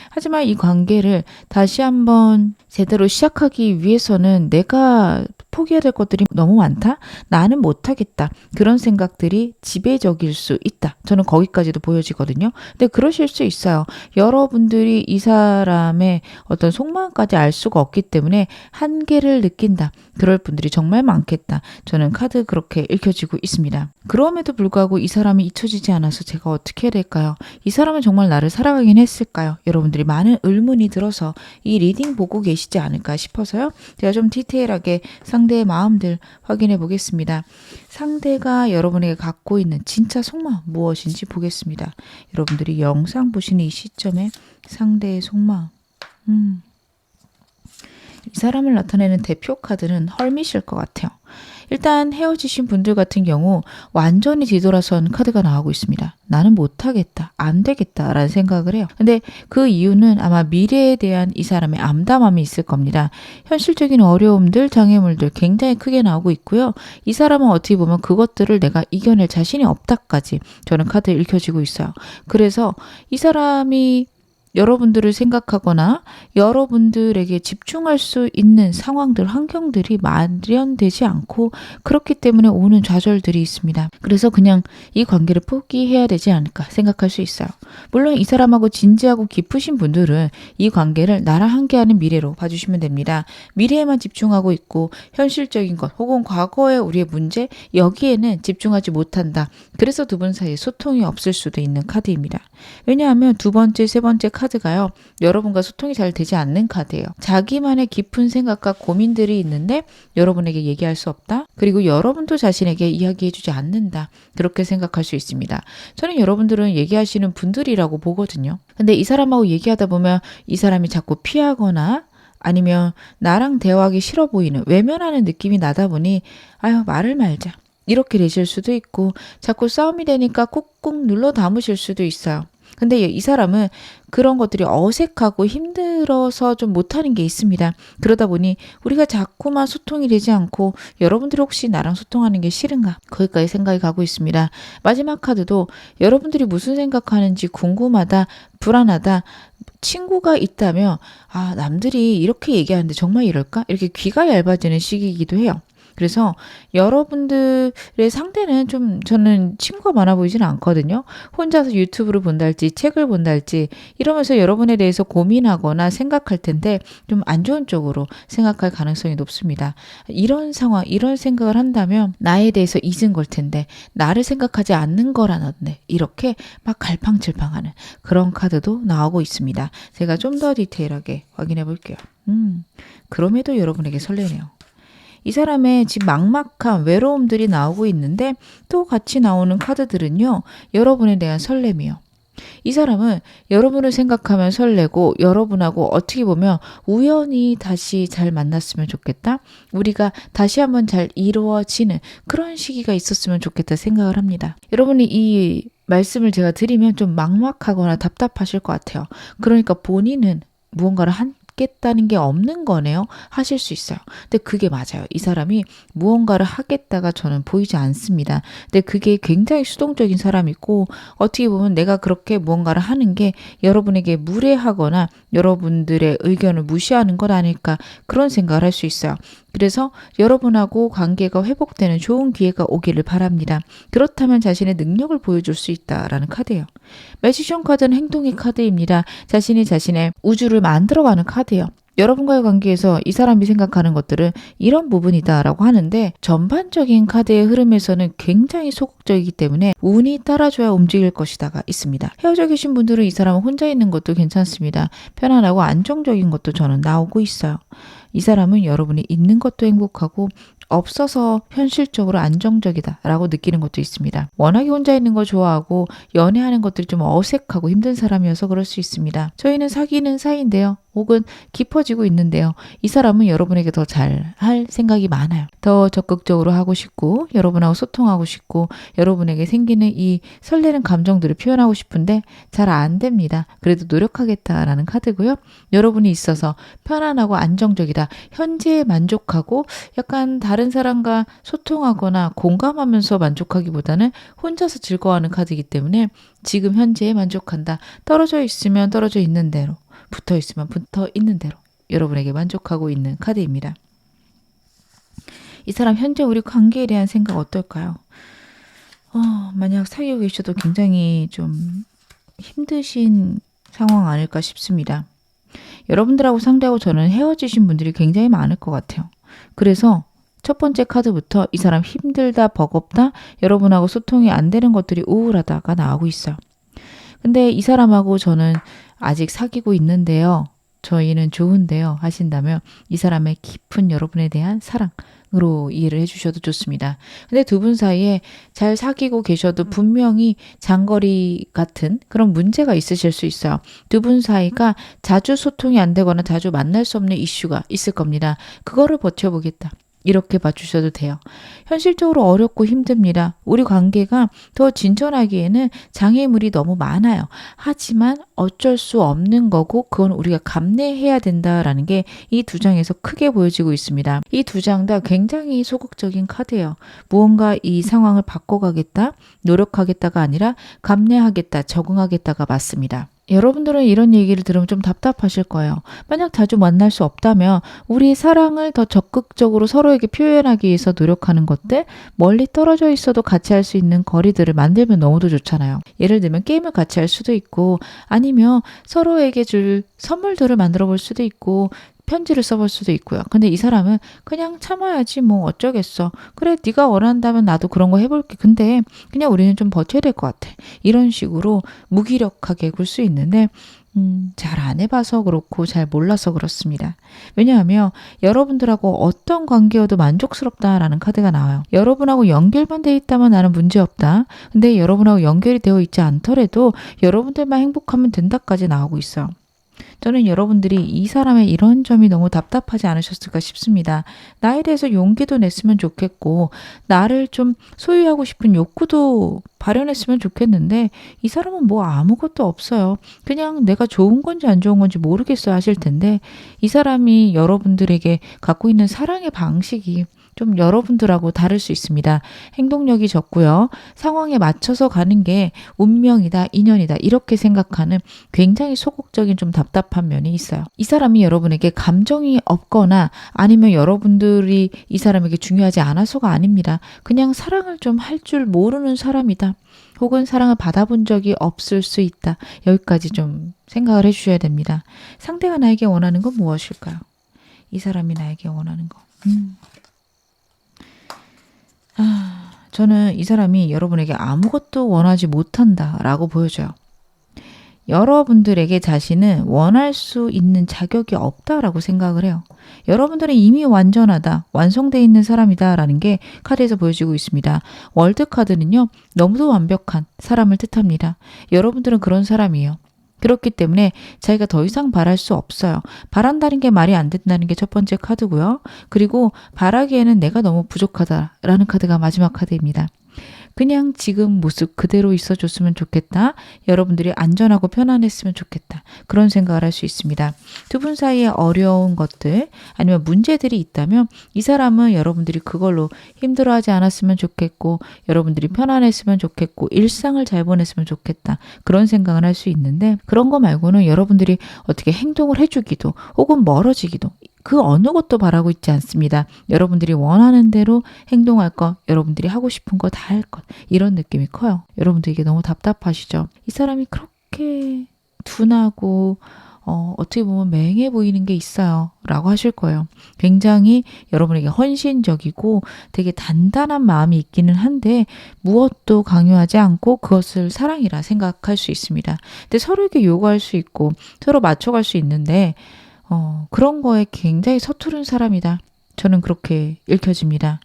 하지만 이 관계를 다시 한번 제대로 시작하기 위해서는 내가 포기해야 될 것들이 너무 많다? 나는 못하겠다. 그런 생각들이 지배적일 수 있다. 저는 거기까지도 보여지거든요. 근데 그러실 수 있어요. 여러분들이 이 사람의 어떤 속마음까지 알 수가 없기 때문에 한계를 느낀다. 그럴 분들이 정말 많겠다. 저는 카드 그렇게 읽혀지고 있습니다. 그럼에도 불구하고 이 사람이 잊혀지지 않아서 제가 어떻게 해야 될까요? 이 사람은 정말 나를 사랑하긴 했을까요? 여러분들이 많은 의문이 들어서 이 리딩 보고 계시지 않을까 싶어서요. 제가 좀 디테일하게 상대의 마음들 확인해 보겠습니다. 상대가 여러분에게 갖고 있는 진짜 속마음 무엇인지 보겠습니다. 여러분들이 영상 보시는 이 시점에 상대의 속마음. 이 사람을 나타내는 대표 카드는 헐밋일 것 같아요. 일단 헤어지신 분들 같은 경우 완전히 뒤돌아선 카드가 나오고 있습니다. 나는 못하겠다, 안 되겠다 라는 생각을 해요. 근데 그 이유는 아마 미래에 대한 이 사람의 암담함이 있을 겁니다. 현실적인 어려움들, 장애물들 굉장히 크게 나오고 있고요. 이 사람은 어떻게 보면 그것들을 내가 이겨낼 자신이 없다까지 저는 카드에 읽혀지고 있어요. 그래서 이 사람이 여러분들을 생각하거나 여러분들에게 집중할 수 있는 상황들, 환경들이 마련되지 않고 그렇기 때문에 오는 좌절들이 있습니다. 그래서 그냥 이 관계를 포기해야 되지 않을까 생각할 수 있어요. 물론 이 사람하고 진지하고 깊으신 분들은 이 관계를 나랑 함께하는 미래로 봐주시면 됩니다. 미래에만 집중하고 있고 현실적인 것 혹은 과거의 우리의 문제 여기에는 집중하지 못한다. 그래서 두 분 사이에 소통이 없을 수도 있는 카드입니다. 왜냐하면 두 번째, 세 번째 카드가요. 여러분과 소통이 잘 되지 않는 카드예요. 자기만의 깊은 생각과 고민들이 있는데 여러분에게 얘기할 수 없다. 그리고 여러분도 자신에게 이야기해주지 않는다. 그렇게 생각할 수 있습니다. 저는 여러분들은 얘기하시는 분들이라고 보거든요. 근데 이 사람하고 얘기하다 보면 이 사람이 자꾸 피하거나 아니면 나랑 대화하기 싫어 보이는 외면하는 느낌이 나다 보니 아유 말을 말자. 이렇게 되실 수도 있고 자꾸 싸움이 되니까 꾹꾹 눌러 담으실 수도 있어요. 근데 이 사람은 그런 것들이 어색하고 힘들어서 좀 못하는 게 있습니다. 그러다 보니 우리가 자꾸만 소통이 되지 않고 여러분들이 혹시 나랑 소통하는 게 싫은가? 거기까지 생각이 가고 있습니다. 마지막 카드도 여러분들이 무슨 생각하는지 궁금하다, 불안하다, 친구가 있다면 아 남들이 이렇게 얘기하는데 정말 이럴까? 이렇게 귀가 얇아지는 시기이기도 해요. 그래서 여러분들의 상대는 좀 저는 친구가 많아 보이지는 않거든요. 혼자서 유튜브를 본다 할지 책을 본다 할지 이러면서 여러분에 대해서 고민하거나 생각할 텐데 좀 안 좋은 쪽으로 생각할 가능성이 높습니다. 이런 상황, 이런 생각을 한다면 나에 대해서 잊은 걸 텐데 나를 생각하지 않는 거라는데 이렇게 막 갈팡질팡하는 그런 카드도 나오고 있습니다. 제가 좀 더 디테일하게 확인해 볼게요. 그럼에도 여러분에게 설레네요. 이 사람의 지금 막막한 외로움들이 나오고 있는데 또 같이 나오는 카드들은요. 여러분에 대한 설렘이요. 이 사람은 여러분을 생각하면 설레고 여러분하고 어떻게 보면 우연히 다시 잘 만났으면 좋겠다. 우리가 다시 한번 잘 이루어지는 그런 시기가 있었으면 좋겠다 생각을 합니다. 여러분이 이 말씀을 제가 드리면 좀 막막하거나 답답하실 것 같아요. 그러니까 본인은 무언가를 하겠다는 게 없는 거네요. 하실 수 있어요. 근데 그게 맞아요. 이 사람이 무언가를 하겠다가 저는 보이지 않습니다. 근데 그게 굉장히 수동적인 사람이고 어떻게 보면 내가 그렇게 무언가를 하는 게 여러분에게 무례하거나 여러분들의 의견을 무시하는 것 아닐까 그런 생각을 할 수 있어요. 그래서 여러분하고 관계가 회복되는 좋은 기회가 오기를 바랍니다. 그렇다면 자신의 능력을 보여줄 수 있다라는 카드예요. 매지션 카드는 행동의 카드입니다. 자신이 자신의 우주를 만들어가는 카드예요. 여러분과의 관계에서 이 사람이 생각하는 것들은 이런 부분이다 라고 하는데 전반적인 카드의 흐름에서는 굉장히 소극적이기 때문에 운이 따라줘야 움직일 것이다가 있습니다. 헤어져 계신 분들은 이 사람은 혼자 있는 것도 괜찮습니다. 편안하고 안정적인 것도 저는 나오고 있어요. 이 사람은 여러분이 있는 것도 행복하고 없어서 현실적으로 안정적이다 라고 느끼는 것도 있습니다. 워낙에 혼자 있는 거 좋아하고 연애하는 것들이 좀 어색하고 힘든 사람이어서 그럴 수 있습니다. 저희는 사귀는 사이인데요. 혹은 깊어지고 있는데요. 이 사람은 여러분에게 더 잘할 생각이 많아요. 더 적극적으로 하고 싶고 여러분하고 소통하고 싶고 여러분에게 생기는 이 설레는 감정들을 표현하고 싶은데 잘 안 됩니다. 그래도 노력하겠다라는 카드고요. 여러분이 있어서 편안하고 안정적이다. 현재에 만족하고 약간 다른 사람과 소통하거나 공감하면서 만족하기보다는 혼자서 즐거워하는 카드이기 때문에 지금 현재에 만족한다. 떨어져 있으면 떨어져 있는 대로 붙어 있으면 붙어 있는 대로 여러분에게 만족하고 있는 카드입니다. 이 사람 현재 우리 관계에 대한 생각 어떨까요? 만약 사귀고 계셔도 굉장히 좀 힘드신 상황 아닐까 싶습니다. 여러분들하고 상대하고 저는 헤어지신 분들이 굉장히 많을 것 같아요. 그래서 첫 번째 카드부터 이 사람 힘들다, 버겁다, 여러분하고 소통이 안 되는 것들이 우울하다가 나오고 있어요. 근데 이 사람하고 저는 아직 사귀고 있는데요. 저희는 좋은데요. 하신다면 이 사람의 깊은 여러분에 대한 사랑으로 이해를 해주셔도 좋습니다. 근데 두 분 사이에 잘 사귀고 계셔도 분명히 장거리 같은 그런 문제가 있으실 수 있어요. 두 분 사이가 자주 소통이 안 되거나 자주 만날 수 없는 이슈가 있을 겁니다. 그거를 버텨보겠다. 이렇게 봐주셔도 돼요. 현실적으로 어렵고 힘듭니다. 우리 관계가 더 진전하기에는 장애물이 너무 많아요. 하지만 어쩔 수 없는 거고 그건 우리가 감내해야 된다라는 게 이 두 장에서 크게 보여지고 있습니다. 이 두 장 다 굉장히 소극적인 카드예요. 무언가 이 상황을 바꿔가겠다, 노력하겠다가 아니라 감내하겠다, 적응하겠다가 맞습니다. 여러분들은 이런 얘기를 들으면 좀 답답하실 거예요. 만약 자주 만날 수 없다면 우리의 사랑을 더 적극적으로 서로에게 표현하기 위해서 노력하는 것들, 멀리 떨어져 있어도 같이 할 수 있는 거리들을 만들면 너무도 좋잖아요. 예를 들면 게임을 같이 할 수도 있고 아니면 서로에게 줄 선물들을 만들어 볼 수도 있고 편지를 써볼 수도 있고요. 근데 이 사람은 그냥 참아야지 뭐 어쩌겠어. 그래 네가 원한다면 나도 그런 거 해볼게. 근데 그냥 우리는 좀 버텨야 될 것 같아. 이런 식으로 무기력하게 굴 수 있는데 잘 안 해봐서 그렇고 잘 몰라서 그렇습니다. 왜냐하면 여러분들하고 어떤 관계여도 만족스럽다라는 카드가 나와요. 여러분하고 연결만 돼 있다면 나는 문제없다. 근데 여러분하고 연결이 되어 있지 않더라도 여러분들만 행복하면 된다까지 나오고 있어요. 저는 여러분들이 이 사람의 이런 점이 너무 답답하지 않으셨을까 싶습니다. 나에 대해서 용기도 냈으면 좋겠고 나를 좀 소유하고 싶은 욕구도 발현했으면 좋겠는데 이 사람은 뭐 아무것도 없어요. 그냥 내가 좋은 건지 안 좋은 건지 모르겠어 하실 텐데 이 사람이 여러분들에게 갖고 있는 사랑의 방식이 좀 여러분들하고 다를 수 있습니다. 행동력이 적고요. 상황에 맞춰서 가는 게 운명이다, 인연이다 이렇게 생각하는 굉장히 소극적인 좀 답답한 면이 있어요. 이 사람이 여러분에게 감정이 없거나 아니면 여러분들이 이 사람에게 중요하지 않아서가 아닙니다. 그냥 사랑을 좀 할 줄 모르는 사람이다. 혹은 사랑을 받아본 적이 없을 수 있다. 여기까지 좀 생각을 해주셔야 됩니다. 상대가 나에게 원하는 건 무엇일까요? 이 사람이 나에게 원하는 거. 저는 이 사람이 여러분에게 아무것도 원하지 못한다라고 보여져요. 여러분들에게 자신은 원할 수 있는 자격이 없다라고 생각을 해요. 여러분들은 이미 완전하다, 완성되어 있는 사람이다라는 게 카드에서 보여지고 있습니다. 월드 카드는요, 너무도 완벽한 사람을 뜻합니다. 여러분들은 그런 사람이에요. 그렇기 때문에 자기가 더 이상 바랄 수 없어요. 바란다는 게 말이 안 된다는 게 첫 번째 카드고요. 그리고 바라기에는 내가 너무 부족하다라는 카드가 마지막 카드입니다. 그냥 지금 모습 그대로 있어줬으면 좋겠다. 여러분들이 안전하고 편안했으면 좋겠다. 그런 생각을 할 수 있습니다. 두 분 사이에 어려운 것들 아니면 문제들이 있다면 이 사람은 여러분들이 그걸로 힘들어하지 않았으면 좋겠고 여러분들이 편안했으면 좋겠고 일상을 잘 보냈으면 좋겠다. 그런 생각을 할 수 있는데 그런 거 말고는 여러분들이 어떻게 행동을 해주기도 혹은 멀어지기도 그 어느 것도 바라고 있지 않습니다. 여러분들이 원하는 대로 행동할 것, 여러분들이 하고 싶은 거 다 할 것, 이런 느낌이 커요. 여러분들 이게 너무 답답하시죠? 이 사람이 그렇게 둔하고 어떻게 보면 맹해 보이는 게 있어요. 라고 하실 거예요. 굉장히 여러분에게 헌신적이고 되게 단단한 마음이 있기는 한데 무엇도 강요하지 않고 그것을 사랑이라 생각할 수 있습니다. 근데 서로에게 요구할 수 있고 서로 맞춰갈 수 있는데 그런 거에 굉장히 서투른 사람이다. 저는 그렇게 읽혀집니다.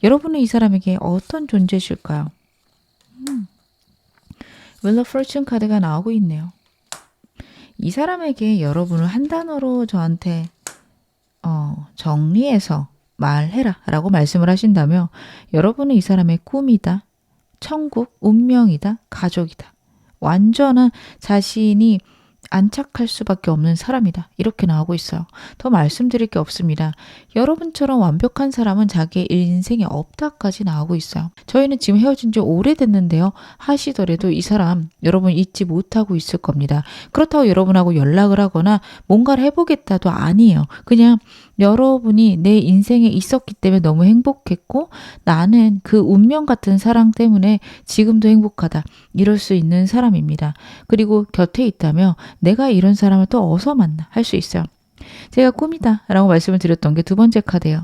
여러분은 이 사람에게 어떤 존재실까요? Wheel of Fortune 카드가 나오고 있네요. 이 사람에게 여러분을 한 단어로 저한테 정리해서 말해라 라고 말씀을 하신다면 여러분은 이 사람의 꿈이다, 천국, 운명이다, 가족이다. 완전한 자신이 안착할 수밖에 없는 사람이다. 이렇게 나오고 있어요. 더 말씀드릴 게 없습니다. 여러분처럼 완벽한 사람은 자기의 인생에 없다까지 나오고 있어요. 저희는 지금 헤어진 지 오래됐는데요. 하시더라도 이 사람 여러분 잊지 못하고 있을 겁니다. 그렇다고 여러분하고 연락을 하거나 뭔가를 해보겠다도 아니에요. 그냥 여러분이 내 인생에 있었기 때문에 너무 행복했고 나는 그 운명 같은 사랑 때문에 지금도 행복하다. 이럴 수 있는 사람입니다. 그리고 곁에 있다면 내가 이런 사람을 또 어서 만나 할 수 있어요. 제가 꿈이다 라고 말씀을 드렸던 게 두 번째 카드예요.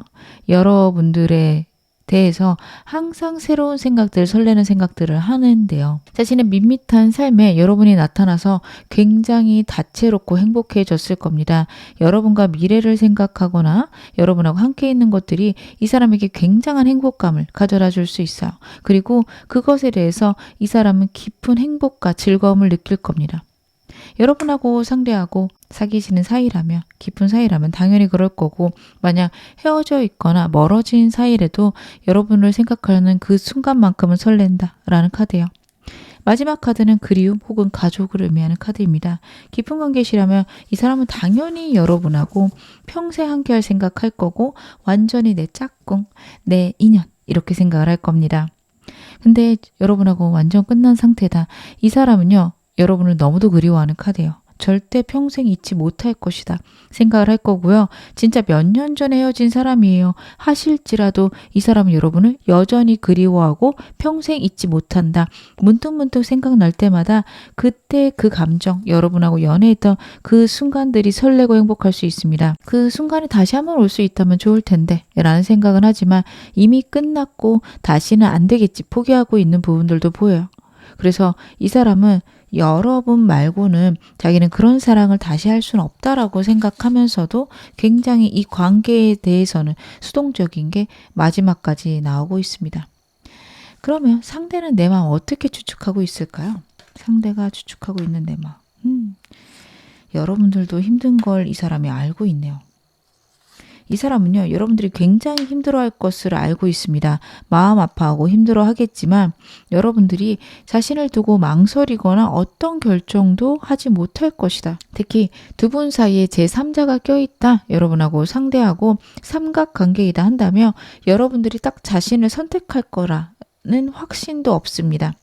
여러분들의 대해서 항상 새로운 생각들, 설레는 생각들을 하는데요. 자신의 밋밋한 삶에 여러분이 나타나서 굉장히 다채롭고 행복해졌을 겁니다. 여러분과 미래를 생각하거나 여러분하고 함께 있는 것들이 이 사람에게 굉장한 행복감을 가져다 줄 수 있어요. 그리고 그것에 대해서 이 사람은 깊은 행복과 즐거움을 느낄 겁니다. 여러분하고 상대하고 사귀시는 사이라면, 깊은 사이라면 당연히 그럴 거고, 만약 헤어져 있거나 멀어진 사이라도 여러분을 생각하는 그 순간만큼은 설렌다 라는 카드예요. 마지막 카드는 그리움 혹은 가족을 의미하는 카드입니다. 깊은 관계시라면 이 사람은 당연히 여러분하고 평생 함께할 생각할 거고 완전히 내 짝꿍, 내 인연 이렇게 생각을 할 겁니다. 근데 여러분하고 완전 끝난 상태다. 이 사람은요. 여러분을 너무도 그리워하는 카드예요. 절대 평생 잊지 못할 것이다 생각을 할 거고요. 진짜 몇 년 전에 헤어진 사람이에요. 하실지라도 이 사람은 여러분을 여전히 그리워하고 평생 잊지 못한다. 문득문득 생각날 때마다 그때 그 감정, 여러분하고 연애했던 그 순간들이 설레고 행복할 수 있습니다. 그 순간이 다시 한번 올 수 있다면 좋을 텐데 라는 생각은 하지만 이미 끝났고 다시는 안 되겠지 포기하고 있는 부분들도 보여요. 그래서 이 사람은 여러분 말고는 자기는 그런 사랑을 다시 할 수는 없다라고 생각하면서도 굉장히 이 관계에 대해서는 수동적인 게 마지막까지 나오고 있습니다. 그러면 상대는 내 마음 어떻게 추측하고 있을까요? 상대가 추측하고 있는 내 마음. 여러분들도 힘든 걸 이 사람이 알고 있네요. 이 사람은요, 여러분들이 굉장히 힘들어할 것을 알고 있습니다. 마음 아파하고 힘들어하겠지만 여러분들이 자신을 두고 망설이거나 어떤 결정도 하지 못할 것이다. 특히 두 분 사이에 제3자가 껴있다. 여러분하고 상대하고 삼각관계이다 한다면 여러분들이 딱 자신을 선택할 거라는 확신도 없습니다.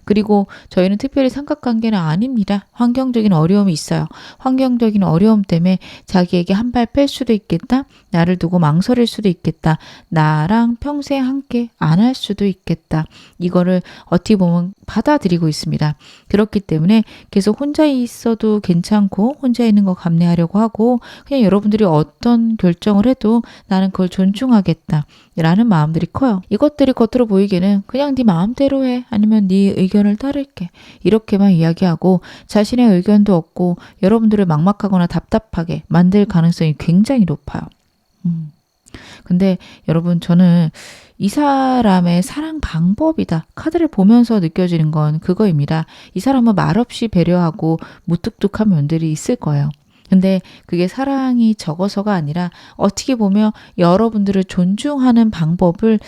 그리고 저희는 특별히 삼각관계는 아닙니다. 환경적인 어려움이 있어요. 환경적인 어려움 때문에 자기에게 한 발 뺄 수도 있겠다. 나를 두고 망설일 수도 있겠다. 나랑 평생 함께 안 할 수도 있겠다. 이거를 어떻게 보면 받아들이고 있습니다. 그렇기 때문에 계속 혼자 있어도 괜찮고 혼자 있는 거 감내하려고 하고 그냥 여러분들이 어떤 결정을 해도 나는 그걸 존중하겠다. 라는 마음들이 커요. 이것들이 겉으로 보이기에는 그냥 네 마음대로 해. 아니면 네 의견을 따를게. 이렇게만 이야기하고 자신의 의견도 없고 여러분들을 막막하거나 답답하게 만들 가능성이 굉장히 높아요. 근데 여러분 저는 이 사람의 사랑 방법이다. 카드를 보면서 느껴지는 건 그거입니다. 이 사람은 말없이 배려하고 무뚝뚝한 면들이 있을 거예요. 근데 그게 사랑이 적어서가 아니라 어떻게 보면 여러분들을 존중하는 방법을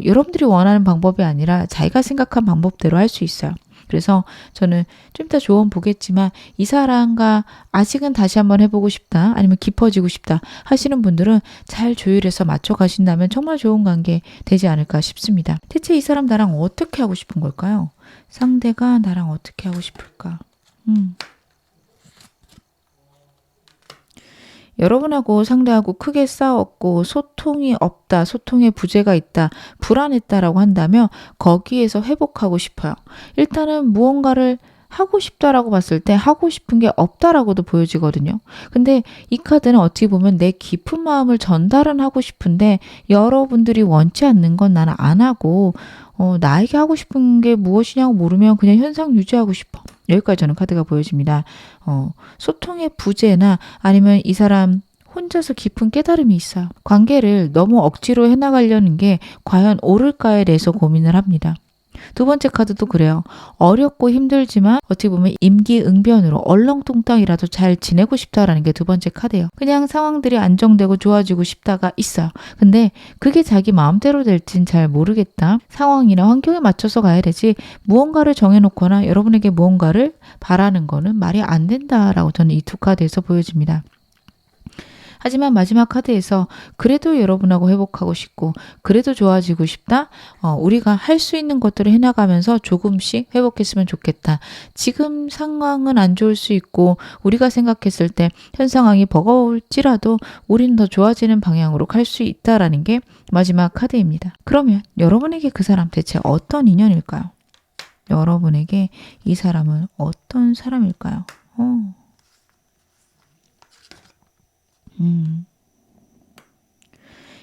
여러분들이 원하는 방법이 아니라 자기가 생각한 방법대로 할 수 있어요. 그래서 저는 좀 이따 조언 보겠지만 이 사람과 아직은 다시 한번 해보고 싶다 아니면 깊어지고 싶다 하시는 분들은 잘 조율해서 맞춰 가신다면 정말 좋은 관계 되지 않을까 싶습니다. 대체 이 사람 나랑 어떻게 하고 싶은 걸까요? 상대가 나랑 어떻게 하고 싶을까? 여러분하고 상대하고 크게 싸웠고 소통이 없다, 소통의 부재가 있다, 불안했다라고 한다면 거기에서 회복하고 싶어요. 일단은 무언가를 하고 싶다라고 봤을 때 하고 싶은 게 없다라고도 보여지거든요. 근데 이 카드는 어떻게 보면 내 깊은 마음을 전달은 하고 싶은데 여러분들이 원치 않는 건 나는 안 하고 나에게 하고 싶은 게 무엇이냐고 모르면 그냥 현상 유지하고 싶어. 여기까지 저는 카드가 보여집니다. 소통의 부재나 아니면 이 사람 혼자서 깊은 깨달음이 있어요. 관계를 너무 억지로 해나가려는 게 과연 옳을까에 대해서 고민을 합니다. 두 번째 카드도 그래요. 어렵고 힘들지만 어떻게 보면 임기응변으로 얼렁뚱땅이라도 잘 지내고 싶다라는 게 두 번째 카드예요. 그냥 상황들이 안정되고 좋아지고 싶다가 있어요. 근데 그게 자기 마음대로 될진 잘 모르겠다. 상황이나 환경에 맞춰서 가야 되지 무언가를 정해놓거나 여러분에게 무언가를 바라는 거는 말이 안 된다라고 저는 이 두 카드에서 보여집니다. 하지만 마지막 카드에서 그래도 여러분하고 회복하고 싶고 그래도 좋아지고 싶다. 우리가 할 수 있는 것들을 해나가면서 조금씩 회복했으면 좋겠다. 지금 상황은 안 좋을 수 있고 우리가 생각했을 때 현 상황이 버거울지라도 우리는 더 좋아지는 방향으로 갈 수 있다라는 게 마지막 카드입니다. 그러면 여러분에게 그 사람 대체 어떤 인연일까요? 여러분에게 이 사람은 어떤 사람일까요?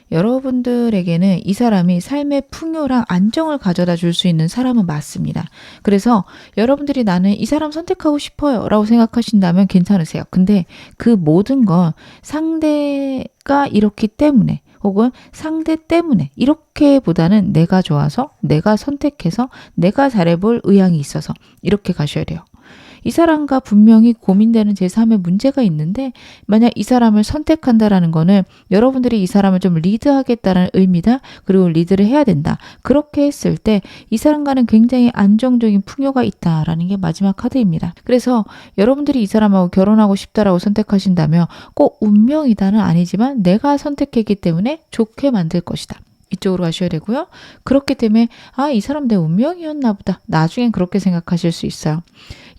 여러분들에게는 이 사람이 삶의 풍요랑 안정을 가져다 줄 수 있는 사람은 맞습니다. 그래서 여러분들이 나는 이 사람 선택하고 싶어요 라고 생각하신다면 괜찮으세요. 근데 그 모든 건 상대가 이렇기 때문에 혹은 상대 때문에 이렇게보다는 내가 좋아서 내가 선택해서 내가 잘해볼 의향이 있어서 이렇게 가셔야 돼요. 이 사람과 분명히 고민되는 제3의 문제가 있는데 만약 이 사람을 선택한다라는 거는 여러분들이 이 사람을 좀 리드하겠다는 의미다. 그리고 리드를 해야 된다. 그렇게 했을 때 이 사람과는 굉장히 안정적인 풍요가 있다라는 게 마지막 카드입니다. 그래서 여러분들이 이 사람하고 결혼하고 싶다라고 선택하신다면 꼭 운명이다는 아니지만 내가 선택했기 때문에 좋게 만들 것이다. 이쪽으로 가셔야 되고요. 그렇기 때문에 이 사람 내 운명이었나 보다. 나중엔 그렇게 생각하실 수 있어요.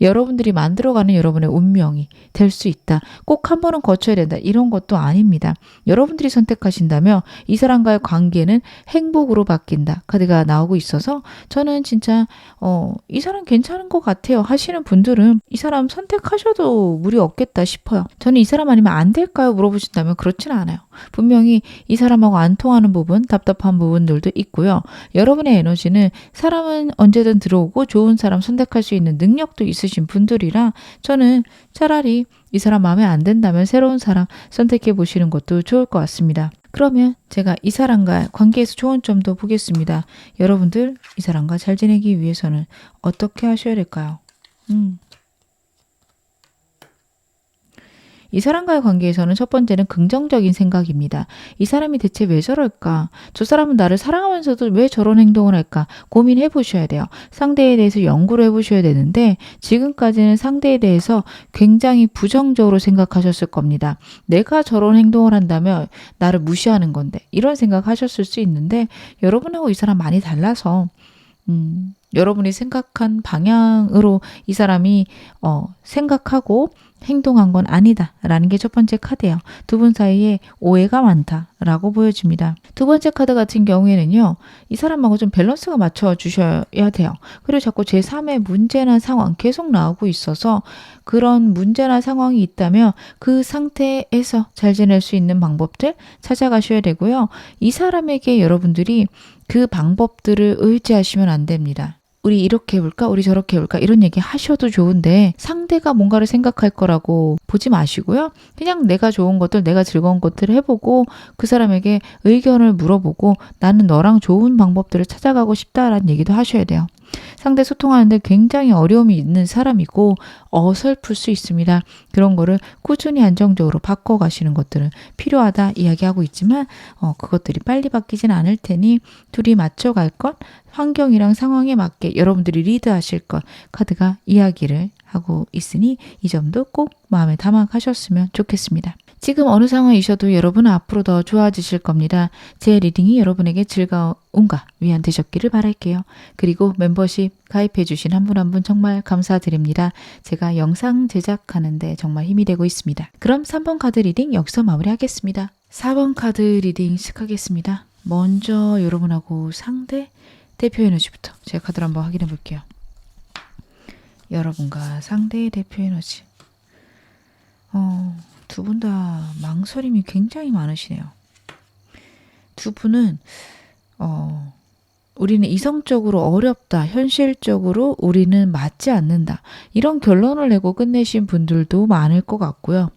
여러분들이 만들어가는 여러분의 운명이 될 수 있다. 꼭 한 번은 거쳐야 된다. 이런 것도 아닙니다. 여러분들이 선택하신다면 이 사람과의 관계는 행복으로 바뀐다. 카드가 나오고 있어서 저는 진짜 이 사람 괜찮은 것 같아요 하시는 분들은 이 사람 선택하셔도 무리 없겠다 싶어요. 저는 이 사람 아니면 안 될까요? 물어보신다면 그렇지는 않아요. 분명히 이 사람하고 안 통하는 부분, 답답한 부분들도 있고요. 여러분의 에너지는 사람은 언제든 들어오고 좋은 사람 선택할 수 있는 능력도 있으신 분들이라 저는 차라리 이 사람 마음에 안 든다면 새로운 사람 선택해 보시는 것도 좋을 것 같습니다. 그러면 제가 이 사람과 관계에서 좋은 점도 보겠습니다. 여러분들 이 사람과 잘 지내기 위해서는 어떻게 하셔야 될까요? 이 사람과의 관계에서는 첫 번째는 긍정적인 생각입니다. 이 사람이 대체 왜 저럴까? 저 사람은 나를 사랑하면서도 왜 저런 행동을 할까? 고민해 보셔야 돼요. 상대에 대해서 연구를 해보셔야 되는데 지금까지는 상대에 대해서 굉장히 부정적으로 생각하셨을 겁니다. 내가 저런 행동을 한다면 나를 무시하는 건데 이런 생각하셨을 수 있는데 여러분하고 이 사람 많이 달라서 여러분이 생각한 방향으로 이 사람이 생각하고 행동한 건 아니다 라는 게 첫 번째 카드예요. 두 분 사이에 오해가 많다라고 보여집니다. 두 번째 카드 같은 경우에는요. 이 사람하고 좀 밸런스가 맞춰 주셔야 돼요. 그리고 자꾸 제3의 문제나 상황 계속 나오고 있어서 그런 문제나 상황이 있다면 그 상태에서 잘 지낼 수 있는 방법들 찾아가셔야 되고요. 이 사람에게 여러분들이 그 방법들을 의지하시면 안 됩니다. 우리 이렇게 해볼까? 우리 저렇게 해볼까? 이런 얘기 하셔도 좋은데 상대가 뭔가를 생각할 거라고 보지 마시고요. 그냥 내가 좋은 것들, 내가 즐거운 것들을 해보고 그 사람에게 의견을 물어보고 나는 너랑 좋은 방법들을 찾아가고 싶다라는 얘기도 하셔야 돼요. 상대 소통하는데 굉장히 어려움이 있는 사람이고 어설플 수 있습니다. 그런 거를 꾸준히 안정적으로 바꿔가시는 것들은 필요하다 이야기하고 있지만 그것들이 빨리 바뀌진 않을 테니 둘이 맞춰갈 것, 환경이랑 상황에 맞게 여러분들이 리드하실 것 카드가 이야기를 하고 있으니 이 점도 꼭 마음에 담아가셨으면 좋겠습니다. 지금 어느 상황이셔도 여러분은 앞으로 더 좋아지실 겁니다. 제 리딩이 여러분에게 즐거움과 위안 되셨기를 바랄게요. 그리고 멤버십 가입해 주신 한 분 한 분 정말 감사드립니다. 제가 영상 제작하는데 정말 힘이 되고 있습니다. 그럼 3번 카드 리딩 여기서 마무리하겠습니다. 4번 카드 리딩 시작하겠습니다. 먼저 여러분하고 상대 대표 에너지부터 제가 카드를 한번 확인해 볼게요. 여러분과 상대의 대표 에너지. 두 분 다 망설임이 굉장히 많으시네요. 두 분은 우리는 이성적으로 어렵다, 현실적으로 우리는 맞지 않는다, 이런 결론을 내고 끝내신 분들도 많을 것 같고요.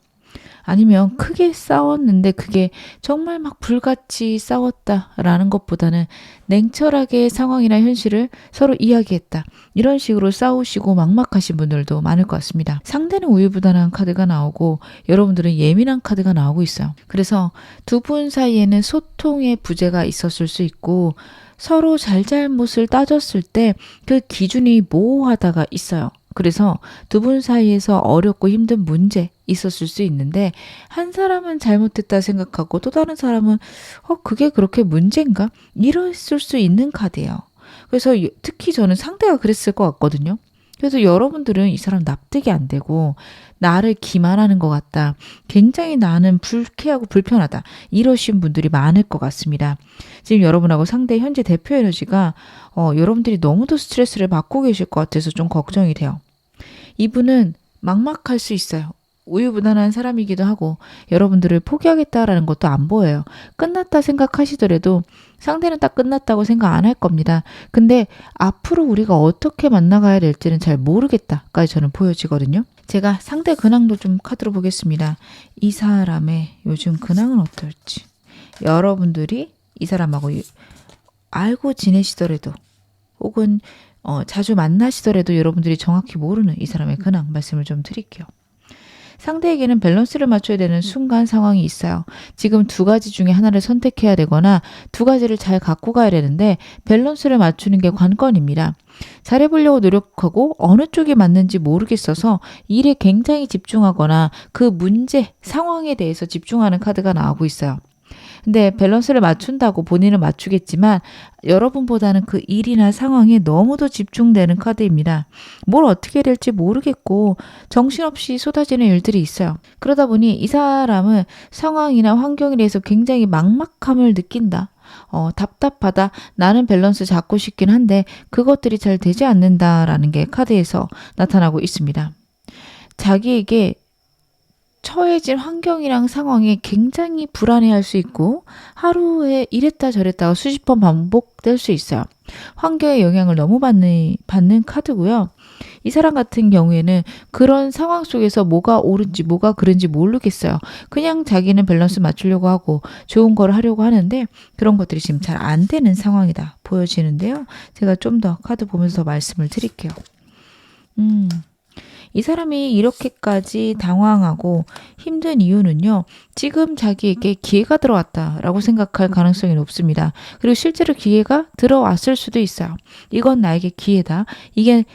아니면 크게 싸웠는데 그게 정말 막 불같이 싸웠다라는 것보다는 냉철하게 상황이나 현실을 서로 이야기했다, 이런 식으로 싸우시고 막막하신 분들도 많을 것 같습니다. 상대는 우유부단한 카드가 나오고 여러분들은 예민한 카드가 나오고 있어요. 그래서 두 분 사이에는 소통의 부재가 있었을 수 있고 서로 잘잘못을 따졌을 때 그 기준이 모호하다가 있어요. 그래서 두 분 사이에서 어렵고 힘든 문제 있었을 수 있는데 한 사람은 잘못했다 생각하고 또 다른 사람은 그게 그렇게 문제인가? 이랬을 수 있는 카드예요. 그래서 특히 저는 상대가 그랬을 것 같거든요. 그래서 여러분들은 이 사람 납득이 안 되고 나를 기만하는 것 같다, 굉장히 나는 불쾌하고 불편하다, 이러신 분들이 많을 것 같습니다. 지금 여러분하고 상대 현재 대표 에너지가 여러분들이 너무도 스트레스를 받고 계실 것 같아서 좀 걱정이 돼요. 이분은 막막할 수 있어요. 우유부단한 사람이기도 하고 여러분들을 포기하겠다라는 것도 안 보여요. 끝났다 생각하시더라도 상대는 딱 끝났다고 생각 안 할 겁니다. 근데 앞으로 우리가 어떻게 만나가야 될지는 잘 모르겠다까지 저는 보여지거든요. 제가 상대 근황도 좀 카드로 보겠습니다. 이 사람의 요즘 근황은 어떨지. 여러분들이 이 사람하고 알고 지내시더라도 혹은 자주 만나시더라도 여러분들이 정확히 모르는 이 사람의 근황 말씀을 좀 드릴게요. 상대에게는 밸런스를 맞춰야 되는 순간 상황이 있어요. 지금 두 가지 중에 하나를 선택해야 되거나 두 가지를 잘 갖고 가야 되는데 밸런스를 맞추는 게 관건입니다. 잘해보려고 노력하고 어느 쪽이 맞는지 모르겠어서 일에 굉장히 집중하거나 그 문제, 상황에 대해서 집중하는 카드가 나오고 있어요. 근데 밸런스를 맞춘다고 본인은 맞추겠지만 여러분보다는 그 일이나 상황에 너무도 집중되는 카드입니다. 뭘 어떻게 해야 될지 모르겠고 정신없이 쏟아지는 일들이 있어요. 그러다 보니 이 사람은 상황이나 환경에 대해서 굉장히 막막함을 느낀다. 답답하다. 나는 밸런스 잡고 싶긴 한데 그것들이 잘 되지 않는다라는 게 카드에서 나타나고 있습니다. 자기에게 처해진 환경이랑 상황에 굉장히 불안해할 수 있고 하루에 이랬다 저랬다가 수십 번 반복될 수 있어요. 환경의 영향을 너무 받는 카드고요. 이 사람 같은 경우에는 그런 상황 속에서 뭐가 옳은지 뭐가 그른지 모르겠어요. 그냥 자기는 밸런스 맞추려고 하고 좋은 걸 하려고 하는데 그런 것들이 지금 잘 안 되는 상황이다 보여지는데요. 제가 좀 더 카드 보면서 더 말씀을 드릴게요. 이 사람이 이렇게까지 당황하고 힘든 이유는요. 지금 자기에게 기회가 들어왔다라고 생각할 가능성이 높습니다. 그리고 실제로 기회가 들어왔을 수도 있어요. 이건 나에게 기회다. 이게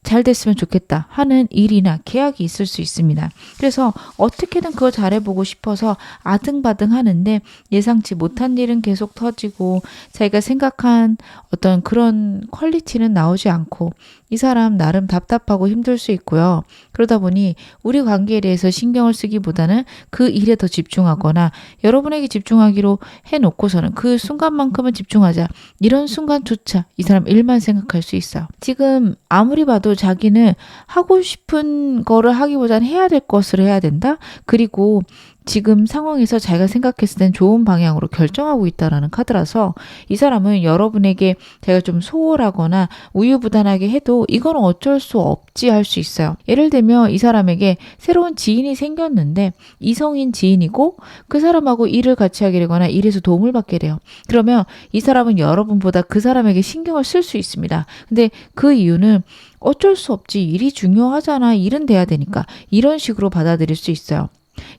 잘 됐으면 좋겠다 하는 일이나 계약이 있을 수 있습니다. 그래서 어떻게든 그거 잘해보고 싶어서 아등바등 하는데 예상치 못한 일은 계속 터지고 자기가 생각한 어떤 그런 퀄리티는 나오지 않고 이 사람 나름 답답하고 힘들 수 있고요. 그러다 보니 우리 관계에 대해서 신경을 쓰기보다는 그 일에 더 집중하거나 여러분에게 집중하기로 해놓고서는 그 순간만큼은 집중하자. 이런 순간조차 이 사람 일만 생각할 수 있어요. 지금 아무리 봐도 자기는 하고 싶은 거를 하기보다는 해야 될 것을 해야 된다. 그리고 지금 상황에서 자기가 생각했을 땐 좋은 방향으로 결정하고 있다라는 카드라서 이 사람은 여러분에게 자기가 좀 소홀하거나 우유부단하게 해도 이건 어쩔 수 없지 할 수 있어요. 예를 들면 이 사람에게 새로운 지인이 생겼는데 이성인 지인이고 그 사람하고 일을 같이 하게 되거나 일에서 도움을 받게 돼요. 그러면 이 사람은 여러분보다 그 사람에게 신경을 쓸 수 있습니다. 근데 그 이유는 어쩔 수 없지. 일이 중요하잖아. 일은 돼야 되니까. 이런 식으로 받아들일 수 있어요.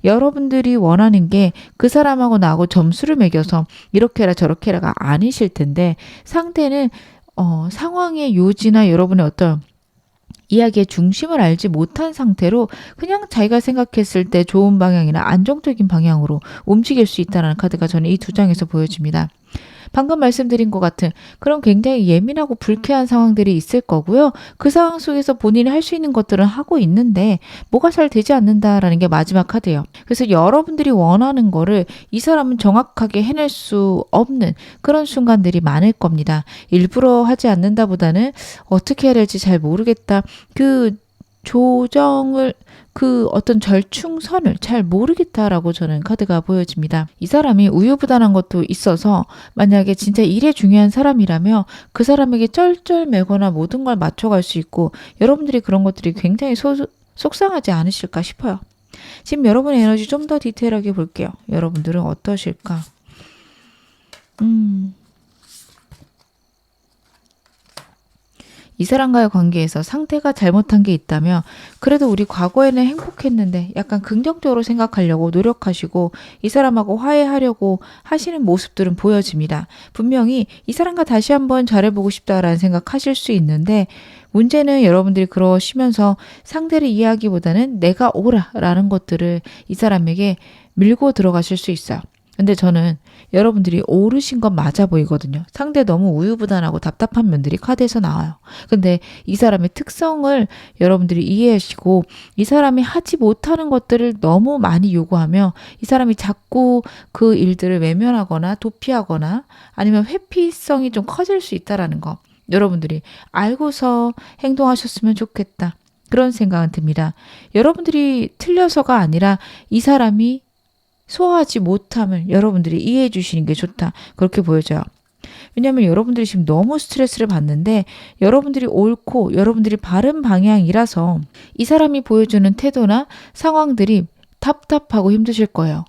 여러분들이 원하는 게 그 사람하고 나하고 점수를 매겨서 이렇게 해라 저렇게 해라가 아니실 텐데 상대는 상황의 요지나 여러분의 어떤 이야기의 중심을 알지 못한 상태로 그냥 자기가 생각했을 때 좋은 방향이나 안정적인 방향으로 움직일 수 있다는 카드가 저는 이 두 장에서 보여집니다. 방금 말씀드린 것 같은 그런 굉장히 예민하고 불쾌한 상황들이 있을 거고요. 그 상황 속에서 본인이 할 수 있는 것들은 하고 있는데 뭐가 잘 되지 않는다라는 게 마지막 카드예요. 그래서 여러분들이 원하는 거를 이 사람은 정확하게 해낼 수 없는 그런 순간들이 많을 겁니다. 일부러 하지 않는다보다는 어떻게 해야 될지 잘 모르겠다. 그 조정을 그 어떤 절충선을 잘 모르겠다라고 저는 카드가 보여집니다. 이 사람이 우유부단한 것도 있어서 만약에 진짜 일에 중요한 사람이라면 그 사람에게 쩔쩔매거나 모든 걸 맞춰갈 수 있고 여러분들이 그런 것들이 굉장히 속상하지 않으실까 싶어요. 지금 여러분의 에너지 좀 더 디테일하게 볼게요. 여러분들은 어떠실까? 이 사람과의 관계에서 상대가 잘못한 게 있다면 그래도 우리 과거에는 행복했는데 약간 긍정적으로 생각하려고 노력하시고 이 사람하고 화해하려고 하시는 모습들은 보여집니다. 분명히 이 사람과 다시 한번 잘해보고 싶다라는 생각하실 수 있는데 문제는 여러분들이 그러시면서 상대를 이해하기보다는 내가 옳아라는 것들을 이 사람에게 밀고 들어가실 수 있어요. 근데 저는 여러분들이 오르신 건 맞아 보이거든요. 상대 너무 우유부단하고 답답한 면들이 카드에서 나와요. 근데 이 사람의 특성을 여러분들이 이해하시고 이 사람이 하지 못하는 것들을 너무 많이 요구하며 이 사람이 자꾸 그 일들을 외면하거나 도피하거나 아니면 회피성이 좀 커질 수 있다라는 거. 여러분들이 알고서 행동하셨으면 좋겠다. 그런 생각은 듭니다. 여러분들이 틀려서가 아니라 이 사람이 소화하지 못함을 여러분들이 이해해 주시는 게 좋다. 그렇게 보여져요. 왜냐하면 여러분들이 지금 너무 스트레스를 받는데 여러분들이 옳고 여러분들이 바른 방향이라서 이 사람이 보여주는 태도나 상황들이 답답하고 힘드실 거예요.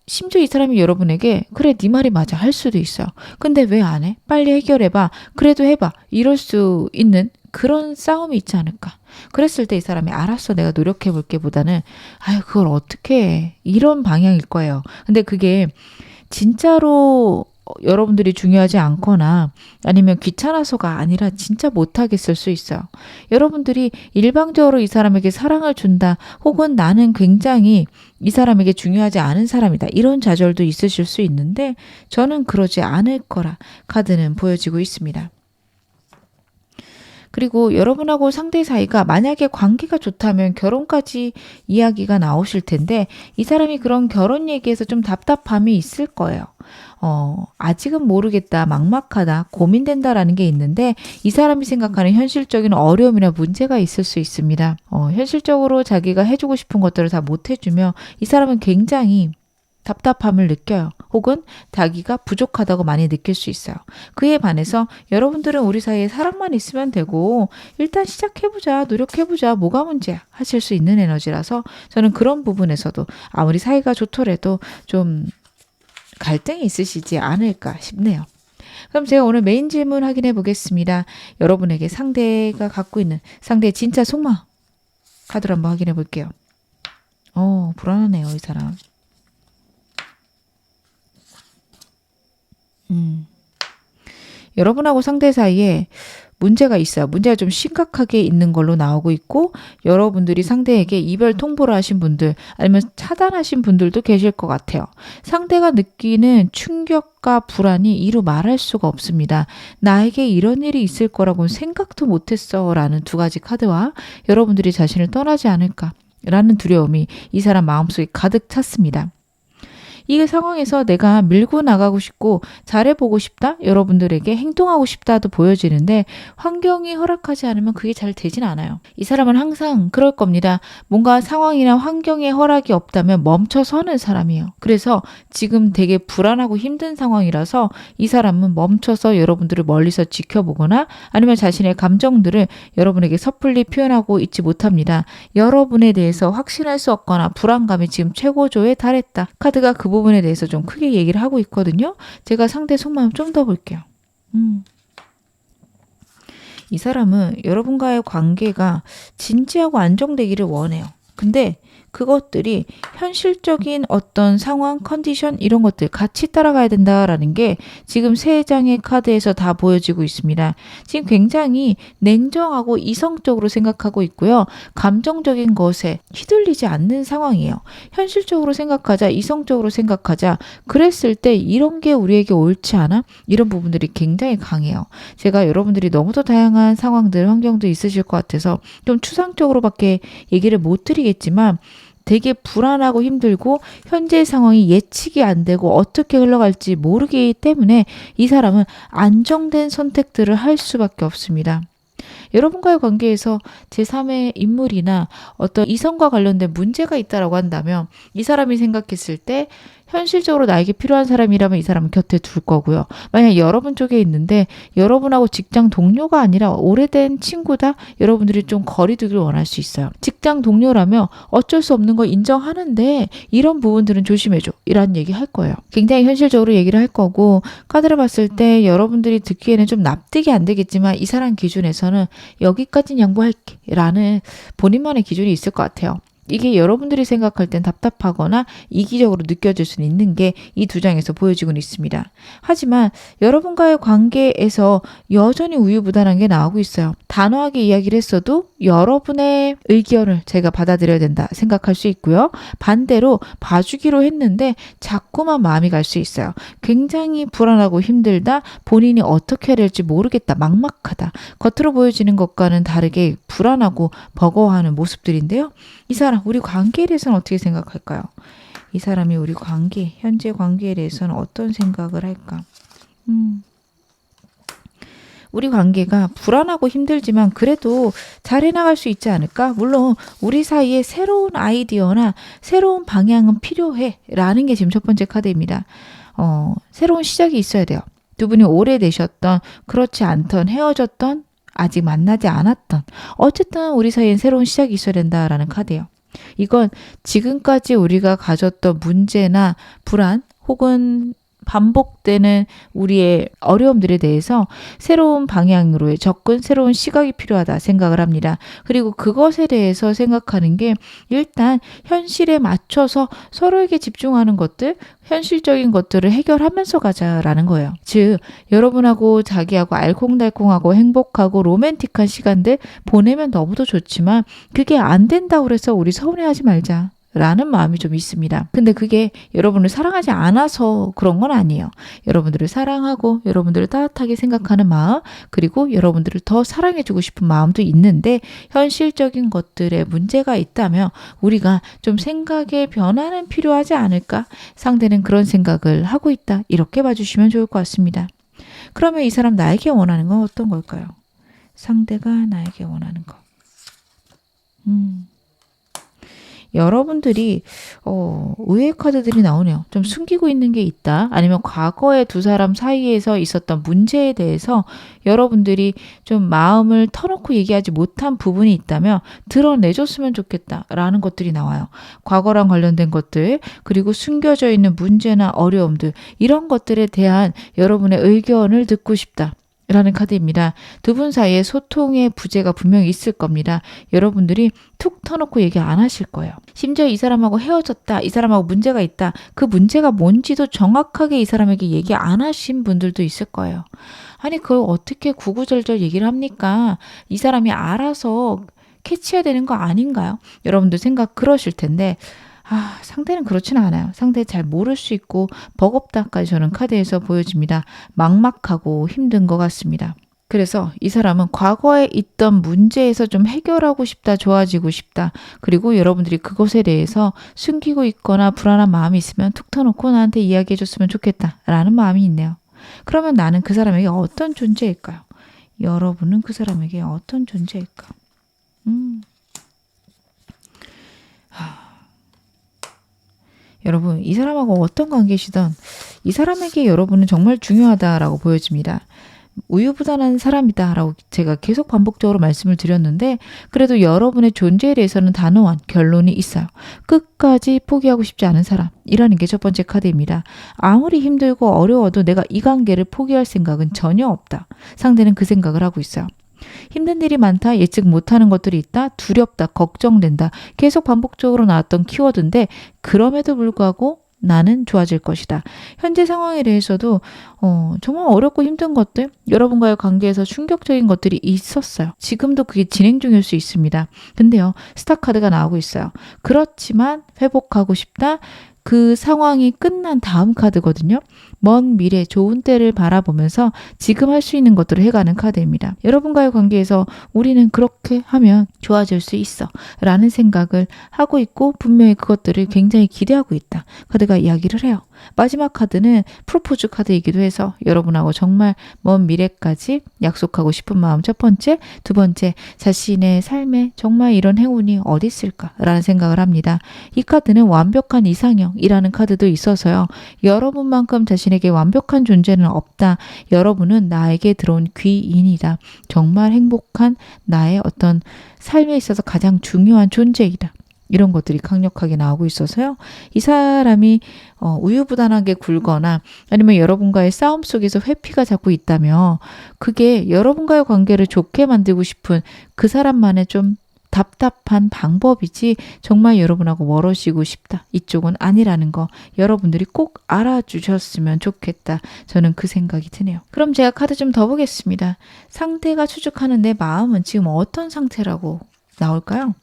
심지어 이 사람이 여러분에게 그래 네 말이 맞아 할 수도 있어요. 근데 왜 안 해? 빨리 해결해봐. 그래도 해봐. 이럴 수 있는 그런 싸움이 있지 않을까. 그랬을 때 이 사람이 알았어 내가 노력해볼게 보다는 아유 그걸 어떻게 해. 이런 방향일 거예요. 근데 그게 진짜로 여러분들이 중요하지 않거나 아니면 귀찮아서가 아니라 진짜 못하겠을 수 있어요. 여러분들이 일방적으로 이 사람에게 사랑을 준다 혹은 나는 굉장히 이 사람에게 중요하지 않은 사람이다. 이런 좌절도 있으실 수 있는데 저는 그러지 않을 거라 카드는 보여지고 있습니다. 그리고 여러분하고 상대 사이가 만약에 관계가 좋다면 결혼까지 이야기가 나오실 텐데 이 사람이 그런 결혼 얘기에서 좀 답답함이 있을 거예요. 아직은 모르겠다, 막막하다, 고민된다라는 게 있는데 이 사람이 생각하는 현실적인 어려움이나 문제가 있을 수 있습니다. 현실적으로 자기가 해주고 싶은 것들을 다 못 해주며 이 사람은 굉장히 답답함을 느껴요. 혹은 자기가 부족하다고 많이 느낄 수 있어요. 그에 반해서 여러분들은 우리 사이에 사랑만 있으면 되고 일단 시작해보자, 노력해보자, 뭐가 문제야 하실 수 있는 에너지라서 저는 그런 부분에서도 아무리 사이가 좋더라도 좀 갈등이 있으시지 않을까 싶네요. 그럼 제가 오늘 메인 질문 확인해 보겠습니다. 여러분에게 상대가 갖고 있는 상대의 진짜 속마음 카드를 한번 확인해 볼게요. 불안하네요, 이 사람. 여러분하고 상대 사이에 문제가 있어요. 문제가 좀 심각하게 있는 걸로 나오고 있고 여러분들이 상대에게 이별 통보를 하신 분들 아니면 차단하신 분들도 계실 것 같아요. 상대가 느끼는 충격과 불안이 이루 말할 수가 없습니다. 나에게 이런 일이 있을 거라고는 생각도 못했어 라는 두 가지 카드와 여러분들이 자신을 떠나지 않을까 라는 두려움이 이 사람 마음속에 가득 찼습니다. 이 상황에서 내가 밀고 나가고 싶고 잘해보고 싶다? 여러분들에게 행동하고 싶다도 보여지는데 환경이 허락하지 않으면 그게 잘 되진 않아요. 이 사람은 항상 그럴 겁니다. 뭔가 상황이나 환경의 허락이 없다면 멈춰서는 사람이에요. 그래서 지금 되게 불안하고 힘든 상황이라서 이 사람은 멈춰서 여러분들을 멀리서 지켜보거나 아니면 자신의 감정들을 여러분에게 섣불리 표현하고 있지 못합니다. 여러분에 대해서 확신할 수 없거나 불안감이 지금 최고조에 달했다. 카드가 그 부분에 대해서 좀 크게 얘기를 하고 있거든요. 제가 상대 속마음 좀 더 볼게요. 이 사람은 여러분과의 관계가 진지하고 안정되기를 원해요. 근데 그것들이 현실적인 어떤 상황, 컨디션 이런 것들 같이 따라가야 된다라는 게 지금 세 장의 카드에서 다 보여지고 있습니다. 지금 굉장히 냉정하고 이성적으로 생각하고 있고요. 감정적인 것에 휘둘리지 않는 상황이에요. 현실적으로 생각하자, 이성적으로 생각하자. 그랬을 때 이런 게 우리에게 옳지 않아? 이런 부분들이 굉장히 강해요. 제가 여러분들이 너무도 다양한 상황들, 환경도 있으실 것 같아서 좀 추상적으로밖에 얘기를 못 드리겠지만 되게 불안하고 힘들고 현재 상황이 예측이 안 되고 어떻게 흘러갈지 모르기 때문에 이 사람은 안정된 선택들을 할 수밖에 없습니다. 여러분과의 관계에서 제3의 인물이나 어떤 이성과 관련된 문제가 있다라고 한다면 이 사람이 생각했을 때 현실적으로 나에게 필요한 사람이라면 이 사람은 곁에 둘 거고요. 만약 여러분 쪽에 있는데 여러분하고 직장 동료가 아니라 오래된 친구다? 여러분들이 좀 거리 두기를 원할 수 있어요. 직장 동료라면 어쩔 수 없는 거 인정하는데 이런 부분들은 조심해줘. 이런 얘기 할 거예요. 굉장히 현실적으로 얘기를 할 거고 카드를 봤을 때 여러분들이 듣기에는 좀 납득이 안 되겠지만 이 사람 기준에서는 여기까지는 양보할게 라는 본인만의 기준이 있을 것 같아요. 이게 여러분들이 생각할 땐 답답하거나 이기적으로 느껴질 수는 있는 게 이 두 장에서 보여지고는 있습니다. 하지만 여러분과의 관계에서 여전히 우유부단한 게 나오고 있어요. 단호하게 이야기를 했어도 여러분의 의견을 제가 받아들여야 된다 생각할 수 있고요. 반대로 봐주기로 했는데 자꾸만 마음이 갈 수 있어요. 굉장히 불안하고 힘들다. 본인이 어떻게 해야 될지 모르겠다. 막막하다. 겉으로 보여지는 것과는 다르게 불안하고 버거워하는 모습들인데요. 이 사람 우리 관계에 대해서는 어떻게 생각할까요? 이 사람이 우리 관계, 현재 관계에 대해서는 어떤 생각을 할까? 우리 관계가 불안하고 힘들지만 그래도 잘 해나갈 수 있지 않을까? 물론 우리 사이에 새로운 아이디어나 새로운 방향은 필요해 라는 게 지금 첫 번째 카드입니다. 새로운 시작이 있어야 돼요. 두 분이 오래되셨던, 그렇지 않던, 헤어졌던, 아직 만나지 않았던 어쨌든 우리 사이엔 새로운 시작이 있어야 된다라는 카드예요. 이건 지금까지 우리가 가졌던 문제나 불안 혹은 반복되는 우리의 어려움들에 대해서 새로운 방향으로의 접근, 새로운 시각이 필요하다 생각을 합니다. 그리고 그것에 대해서 생각하는 게 일단 현실에 맞춰서 서로에게 집중하는 것들, 현실적인 것들을 해결하면서 가자라는 거예요. 즉, 여러분하고 자기하고 알콩달콩하고 행복하고 로맨틱한 시간들 보내면 너무도 좋지만 그게 안 된다고 해서 우리 서운해하지 말자. 라는 마음이 좀 있습니다. 근데 그게 여러분을 사랑하지 않아서 그런 건 아니에요. 여러분들을 사랑하고 여러분들을 따뜻하게 생각하는 마음, 그리고 여러분들을 더 사랑해주고 싶은 마음도 있는데 현실적인 것들에 문제가 있다면 우리가 좀 생각의 변화는 필요하지 않을까? 상대는 그런 생각을 하고 있다. 이렇게 봐주시면 좋을 것 같습니다. 그러면 이 사람 나에게 원하는 건 어떤 걸까요? 상대가 나에게 원하는 거. 여러분들이 의외의 카드들이 나오네요. 좀 숨기고 있는 게 있다. 아니면 과거에 두 사람 사이에서 있었던 문제에 대해서 여러분들이 좀 마음을 터놓고 얘기하지 못한 부분이 있다면 드러내줬으면 좋겠다라는 것들이 나와요. 과거랑 관련된 것들, 그리고 숨겨져 있는 문제나 어려움들, 이런 것들에 대한 여러분의 의견을 듣고 싶다. 라는 카드입니다. 두 분 사이에 소통의 부재가 분명히 있을 겁니다. 여러분들이 툭 터놓고 얘기 안 하실 거예요. 심지어 이 사람하고 헤어졌다, 이 사람하고 문제가 있다, 그 문제가 뭔지도 정확하게 이 사람에게 얘기 안 하신 분들도 있을 거예요. 아니 그걸 어떻게 구구절절 얘기를 합니까? 이 사람이 알아서 캐치해야 되는 거 아닌가요? 여러분들 생각 그러실 텐데 상대는 그렇지는 않아요. 상대 잘 모를 수 있고 버겁다까지 저는 카드에서 보여집니다. 막막하고 힘든 것 같습니다. 그래서 이 사람은 과거에 있던 문제에서 좀 해결하고 싶다, 좋아지고 싶다. 그리고 여러분들이 그것에 대해서 숨기고 있거나 불안한 마음이 있으면 툭 터놓고 나한테 이야기해 줬으면 좋겠다라는 마음이 있네요. 그러면 나는 그 사람에게 어떤 존재일까요? 여러분은 그 사람에게 어떤 존재일까? 여러분, 이 사람하고 어떤 관계시든 이 사람에게 여러분은 정말 중요하다라고 보여집니다. 우유부단한 사람이다라고 제가 계속 반복적으로 말씀을 드렸는데 그래도 여러분의 존재에 대해서는 단호한 결론이 있어요. 끝까지 포기하고 싶지 않은 사람이라는 게 첫 번째 카드입니다. 아무리 힘들고 어려워도 내가 이 관계를 포기할 생각은 전혀 없다. 상대는 그 생각을 하고 있어요. 힘든 일이 많다, 예측 못하는 것들이 있다, 두렵다, 걱정된다. 계속 반복적으로 나왔던 키워드인데 그럼에도 불구하고 나는 좋아질 것이다. 현재 상황에 대해서도 정말 어렵고 힘든 것들, 여러분과의 관계에서 충격적인 것들이 있었어요. 지금도 그게 진행 중일 수 있습니다. 근데요, 스타 카드가 나오고 있어요. 그렇지만 회복하고 싶다. 그 상황이 끝난 다음 카드거든요. 먼 미래 좋은 때를 바라보면서 지금 할 수 있는 것들을 해가는 카드입니다. 여러분과의 관계에서 우리는 그렇게 하면 좋아질 수 있어 라는 생각을 하고 있고 분명히 그것들을 굉장히 기대하고 있다. 카드가 이야기를 해요. 마지막 카드는 프로포즈 카드이기도 해서 여러분하고 정말 먼 미래까지 약속하고 싶은 마음 첫 번째, 두 번째 자신의 삶에 정말 이런 행운이 어디 있을까라는 생각을 합니다. 이 카드는 완벽한 이상형이라는 카드도 있어서요. 여러분만큼 자신에게 완벽한 존재는 없다. 여러분은 나에게 들어온 귀인이다. 정말 행복한 나의 어떤 삶에 있어서 가장 중요한 존재이다. 이런 것들이 강력하게 나오고 있어서요. 이 사람이 우유부단하게 굴거나 아니면 여러분과의 싸움 속에서 회피가 자꾸 있다면 그게 여러분과의 관계를 좋게 만들고 싶은 그 사람만의 좀 답답한 방법이지 정말 여러분하고 멀어지고 싶다. 이쪽은 아니라는 거 여러분들이 꼭 알아주셨으면 좋겠다. 저는 그 생각이 드네요. 그럼 제가 카드 좀 더 보겠습니다. 상대가 추측하는 내 마음은 지금 어떤 상태라고 나올까요?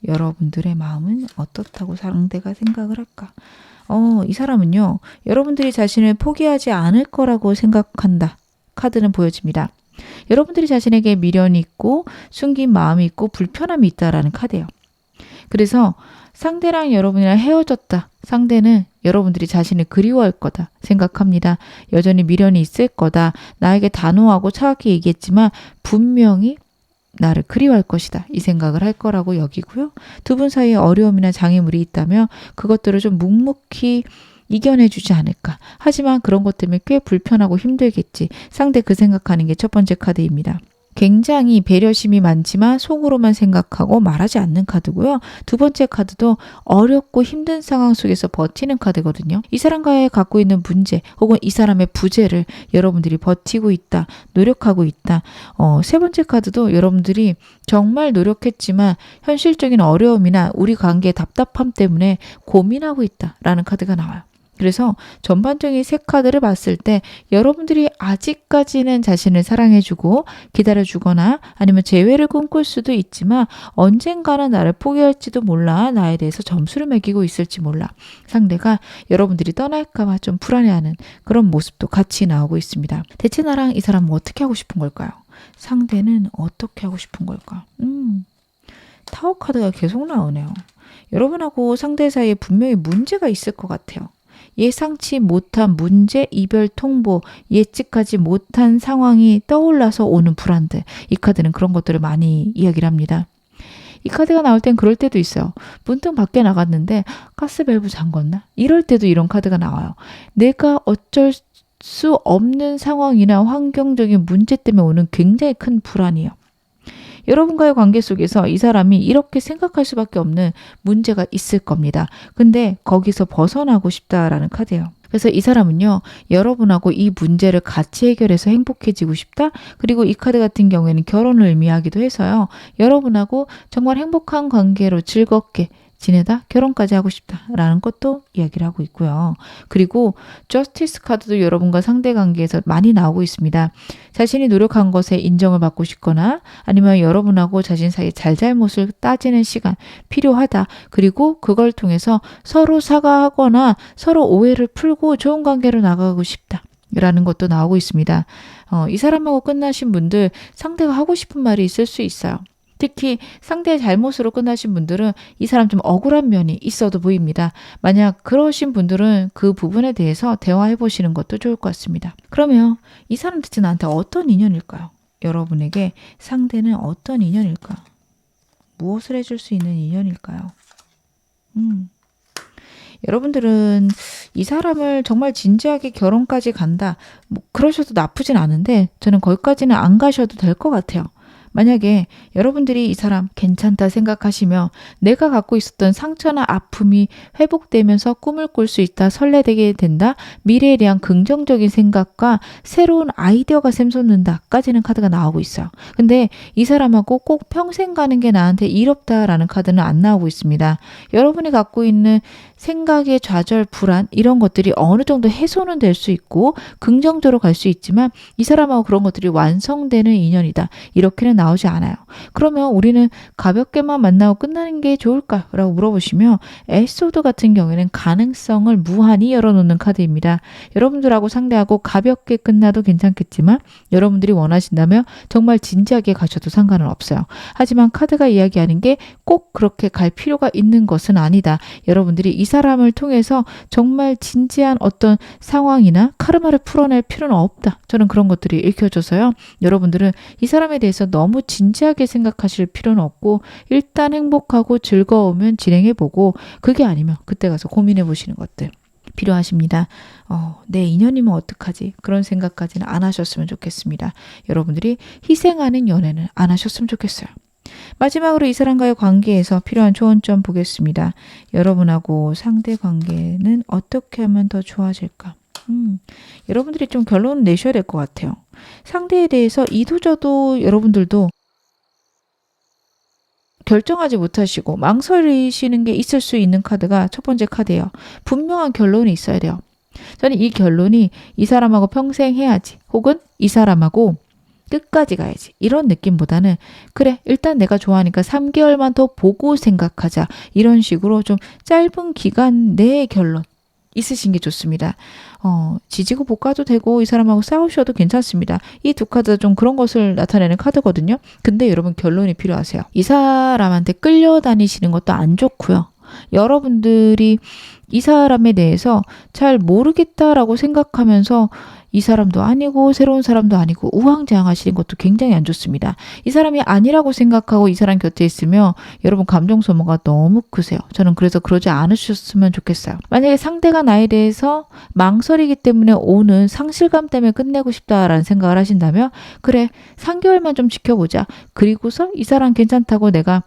여러분들의 마음은 어떻다고 상대가 생각을 할까? 이 사람은요. 여러분들이 자신을 포기하지 않을 거라고 생각한다. 카드는 보여집니다. 여러분들이 자신에게 미련이 있고 숨긴 마음이 있고 불편함이 있다라는 카드예요. 그래서 상대랑 여러분이랑 헤어졌다. 상대는 여러분들이 자신을 그리워할 거다 생각합니다. 여전히 미련이 있을 거다. 나에게 단호하고 차갑게 얘기했지만 분명히 나를 그리워할 것이다. 이 생각을 할 거라고 여기고요. 두 분 사이에 어려움이나 장애물이 있다면 그것들을 좀 묵묵히 이겨내주지 않을까. 하지만 그런 것 때문에 꽤 불편하고 힘들겠지. 상대 그 생각하는 게 첫 번째 카드입니다. 굉장히 배려심이 많지만 속으로만 생각하고 말하지 않는 카드고요. 두 번째 카드도 어렵고 힘든 상황 속에서 버티는 카드거든요. 이 사람과의 갖고 있는 문제 혹은 이 사람의 부재를 여러분들이 버티고 있다. 노력하고 있다. 세 번째 카드도 여러분들이 정말 노력했지만 현실적인 어려움이나 우리 관계의 답답함 때문에 고민하고 있다라는 카드가 나와요. 그래서 전반적인 세 카드를 봤을 때 여러분들이 아직까지는 자신을 사랑해주고 기다려주거나 아니면 재회를 꿈꿀 수도 있지만 언젠가는 나를 포기할지도 몰라. 나에 대해서 점수를 매기고 있을지 몰라. 상대가 여러분들이 떠날까봐 좀 불안해하는 그런 모습도 같이 나오고 있습니다. 대체 나랑 이 사람은 어떻게 하고 싶은 걸까요? 상대는 어떻게 하고 싶은 걸까? 타워 카드가 계속 나오네요. 여러분하고 상대 사이에 분명히 문제가 있을 것 같아요. 예상치 못한 문제, 이별 통보, 예측하지 못한 상황이 떠올라서 오는 불안들. 이 카드는 그런 것들을 많이 이야기를 합니다. 이 카드가 나올 땐 그럴 때도 있어요. 문득 밖에 나갔는데 가스밸브 잠궜나? 이럴 때도 이런 카드가 나와요. 내가 어쩔 수 없는 상황이나 환경적인 문제 때문에 오는 굉장히 큰 불안이에요. 여러분과의 관계 속에서 이 사람이 이렇게 생각할 수밖에 없는 문제가 있을 겁니다. 근데 거기서 벗어나고 싶다라는 카드예요. 그래서 이 사람은요. 여러분하고 이 문제를 같이 해결해서 행복해지고 싶다. 그리고 이 카드 같은 경우에는 결혼을 의미하기도 해서요. 여러분하고 정말 행복한 관계로 즐겁게 지내다 결혼까지 하고 싶다라는 것도 이야기를 하고 있고요. 그리고 저스티스 카드도 여러분과 상대관계에서 많이 나오고 있습니다. 자신이 노력한 것에 인정을 받고 싶거나 아니면 여러분하고 자신 사이의 잘잘못을 따지는 시간 필요하다. 그리고 그걸 통해서 서로 사과하거나 서로 오해를 풀고 좋은 관계로 나가고 싶다. 라는 것도 나오고 있습니다. 이 사람하고 끝나신 분들 상대가 하고 싶은 말이 있을 수 있어요. 특히 상대의 잘못으로 끝나신 분들은 이 사람 좀 억울한 면이 있어도 보입니다. 만약 그러신 분들은 그 부분에 대해서 대화해 보시는 것도 좋을 것 같습니다. 그러면 이 사람 대체 나한테 어떤 인연일까요? 여러분에게 상대는 어떤 인연일까? 무엇을 해줄 수 있는 인연일까요? 여러분들은 이 사람을 정말 진지하게 결혼까지 간다. 그러셔도 나쁘진 않은데 저는 거기까지는 안 가셔도 될 것 같아요. 만약에 여러분들이 이 사람 괜찮다 생각하시면 내가 갖고 있었던 상처나 아픔이 회복되면서 꿈을 꿀 수 있다, 설레게 된다, 미래에 대한 긍정적인 생각과 새로운 아이디어가 샘솟는다까지는 카드가 나오고 있어요. 근데 이 사람하고 꼭 평생 가는 게 나한테 이롭다라는 카드는 안 나오고 있습니다. 여러분이 갖고 있는 생각의 좌절, 불안 이런 것들이 어느 정도 해소는 될 수 있고 긍정적으로 갈 수 있지만 이 사람하고 그런 것들이 완성되는 인연이다. 이렇게는 나오지 않아요. 그러면 우리는 가볍게만 만나고 끝나는 게 좋을까요? 라고 물어보시면 에소드 같은 경우에는 가능성을 무한히 열어놓는 카드입니다. 여러분들하고 상대하고 가볍게 끝나도 괜찮겠지만 여러분들이 원하신다면 정말 진지하게 가셔도 상관은 없어요. 하지만 카드가 이야기하는 게 꼭 그렇게 갈 필요가 있는 것은 아니다. 여러분들이 이 사람을 통해서 정말 진지한 어떤 상황이나 카르마를 풀어낼 필요는 없다. 저는 그런 것들이 읽혀져서요. 여러분들은 이 사람에 대해서 너무 진지하게 생각하실 필요는 없고 일단 행복하고 즐거우면 진행해보고 그게 아니면 그때 가서 고민해보시는 것들 필요하십니다. 내 인연이면 어떡하지? 그런 생각까지는 안 하셨으면 좋겠습니다. 여러분들이 희생하는 연애는 안 하셨으면 좋겠어요. 마지막으로 이 사람과의 관계에서 필요한 조언점 보겠습니다. 여러분하고 상대 관계는 어떻게 하면 더 좋아질까? 여러분들이 좀 결론을 내셔야 될 것 같아요. 상대에 대해서 이도저도 여러분들도 결정하지 못하시고 망설이시는 게 있을 수 있는 카드가 첫 번째 카드예요. 분명한 결론이 있어야 돼요. 저는 이 결론이 이 사람하고 평생 해야지 혹은 이 사람하고 끝까지 가야지 이런 느낌보다는 그래 일단 내가 좋아하니까 3개월만 더 보고 생각하자 이런 식으로 좀 짧은 기간 내의 결론 있으신 게 좋습니다. 지지고 볶아도 되고 이 사람하고 싸우셔도 괜찮습니다. 이 두 카드 좀 그런 것을 나타내는 카드거든요. 근데 여러분 결론이 필요하세요. 이 사람한테 끌려다니시는 것도 안 좋고요. 여러분들이 이 사람에 대해서 잘 모르겠다라고 생각하면서 이 사람도 아니고 새로운 사람도 아니고 우왕좌왕하시는 것도 굉장히 안 좋습니다. 이 사람이 아니라고 생각하고 이 사람 곁에 있으면 여러분 감정 소모가 너무 크세요. 저는 그래서 그러지 않으셨으면 좋겠어요. 만약에 상대가 나에 대해서 망설이기 때문에 오는 상실감 때문에 끝내고 싶다라는 생각을 하신다면 그래 3개월만 좀 지켜보자. 그리고서 이 사람 괜찮다고 내가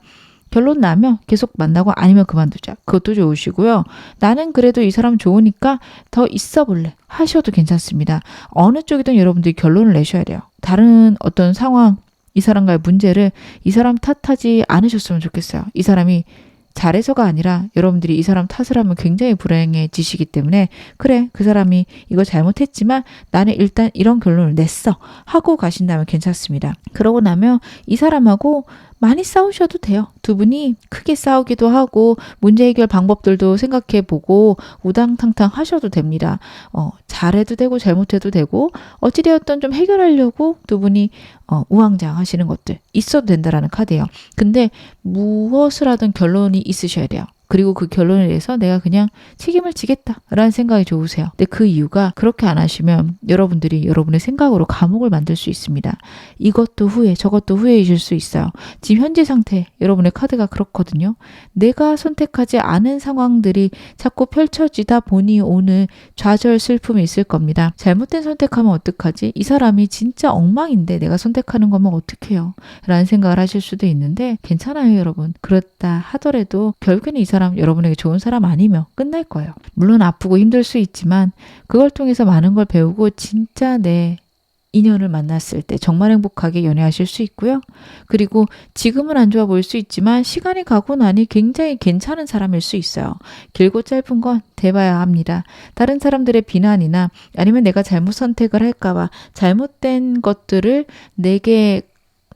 결론 나면 계속 만나고 아니면 그만두자. 그것도 좋으시고요. 나는 그래도 이 사람 좋으니까 더 있어 볼래 하셔도 괜찮습니다. 어느 쪽이든 여러분들이 결론을 내셔야 돼요. 다른 어떤 상황, 이 사람과의 문제를 이 사람 탓하지 않으셨으면 좋겠어요. 이 사람이 잘해서가 아니라 여러분들이 이 사람 탓을 하면 굉장히 불행해지시기 때문에 그래 그 사람이 이거 잘못했지만 나는 일단 이런 결론을 냈어 하고 가신다면 괜찮습니다. 그러고 나면 이 사람하고 많이 싸우셔도 돼요. 두 분이 크게 싸우기도 하고 문제 해결 방법들도 생각해보고 우당탕탕 하셔도 됩니다. 잘해도 되고 잘못해도 되고 어찌되었든 좀 해결하려고 두 분이 우왕좌왕 하시는 것들 있어도 된다라는 카드예요. 근데 무엇을 하든 결론이 있으셔야 돼요. 그리고 그 결론에 대해서 내가 그냥 책임을 지겠다라는 생각이 좋으세요. 근데 그 이유가 그렇게 안 하시면 여러분들이 여러분의 생각으로 감옥을 만들 수 있습니다. 이것도 후회, 저것도 후회이실 수 있어요. 지금 현재 상태, 여러분의 카드가 그렇거든요. 내가 선택하지 않은 상황들이 자꾸 펼쳐지다 보니 오늘 좌절, 슬픔이 있을 겁니다. 잘못된 선택하면 어떡하지? 이 사람이 진짜 엉망인데 내가 선택하는 거면 어떡해요? 라는 생각을 하실 수도 있는데 괜찮아요, 여러분. 그렇다 하더라도 결국에는 이 사람 여러분에게 좋은 사람 아니면 끝날 거예요. 물론 아프고 힘들 수 있지만 그걸 통해서 많은 걸 배우고 진짜 내 인연을 만났을 때 정말 행복하게 연애하실 수 있고요. 그리고 지금은 안 좋아 보일 수 있지만 시간이 가고 나니 굉장히 괜찮은 사람일 수 있어요. 길고 짧은 건 대봐야 합니다. 다른 사람들의 비난이나 아니면 내가 잘못 선택을 할까봐 잘못된 것들을 내게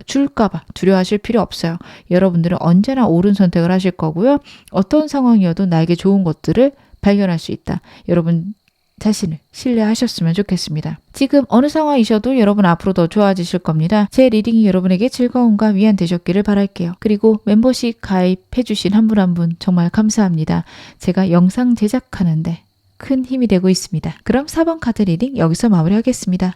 줄까봐 두려워하실 필요 없어요. 여러분들은 언제나 옳은 선택을 하실 거고요. 어떤 상황이어도 나에게 좋은 것들을 발견할 수 있다. 여러분 자신을 신뢰하셨으면 좋겠습니다. 지금 어느 상황이셔도 여러분 앞으로 더 좋아지실 겁니다. 제 리딩이 여러분에게 즐거움과 위안 되셨기를 바랄게요. 그리고 멤버십 가입해 주신 한 분 한 분 정말 감사합니다. 제가 영상 제작하는데 큰 힘이 되고 있습니다. 그럼 4번 카드 리딩 여기서 마무리하겠습니다.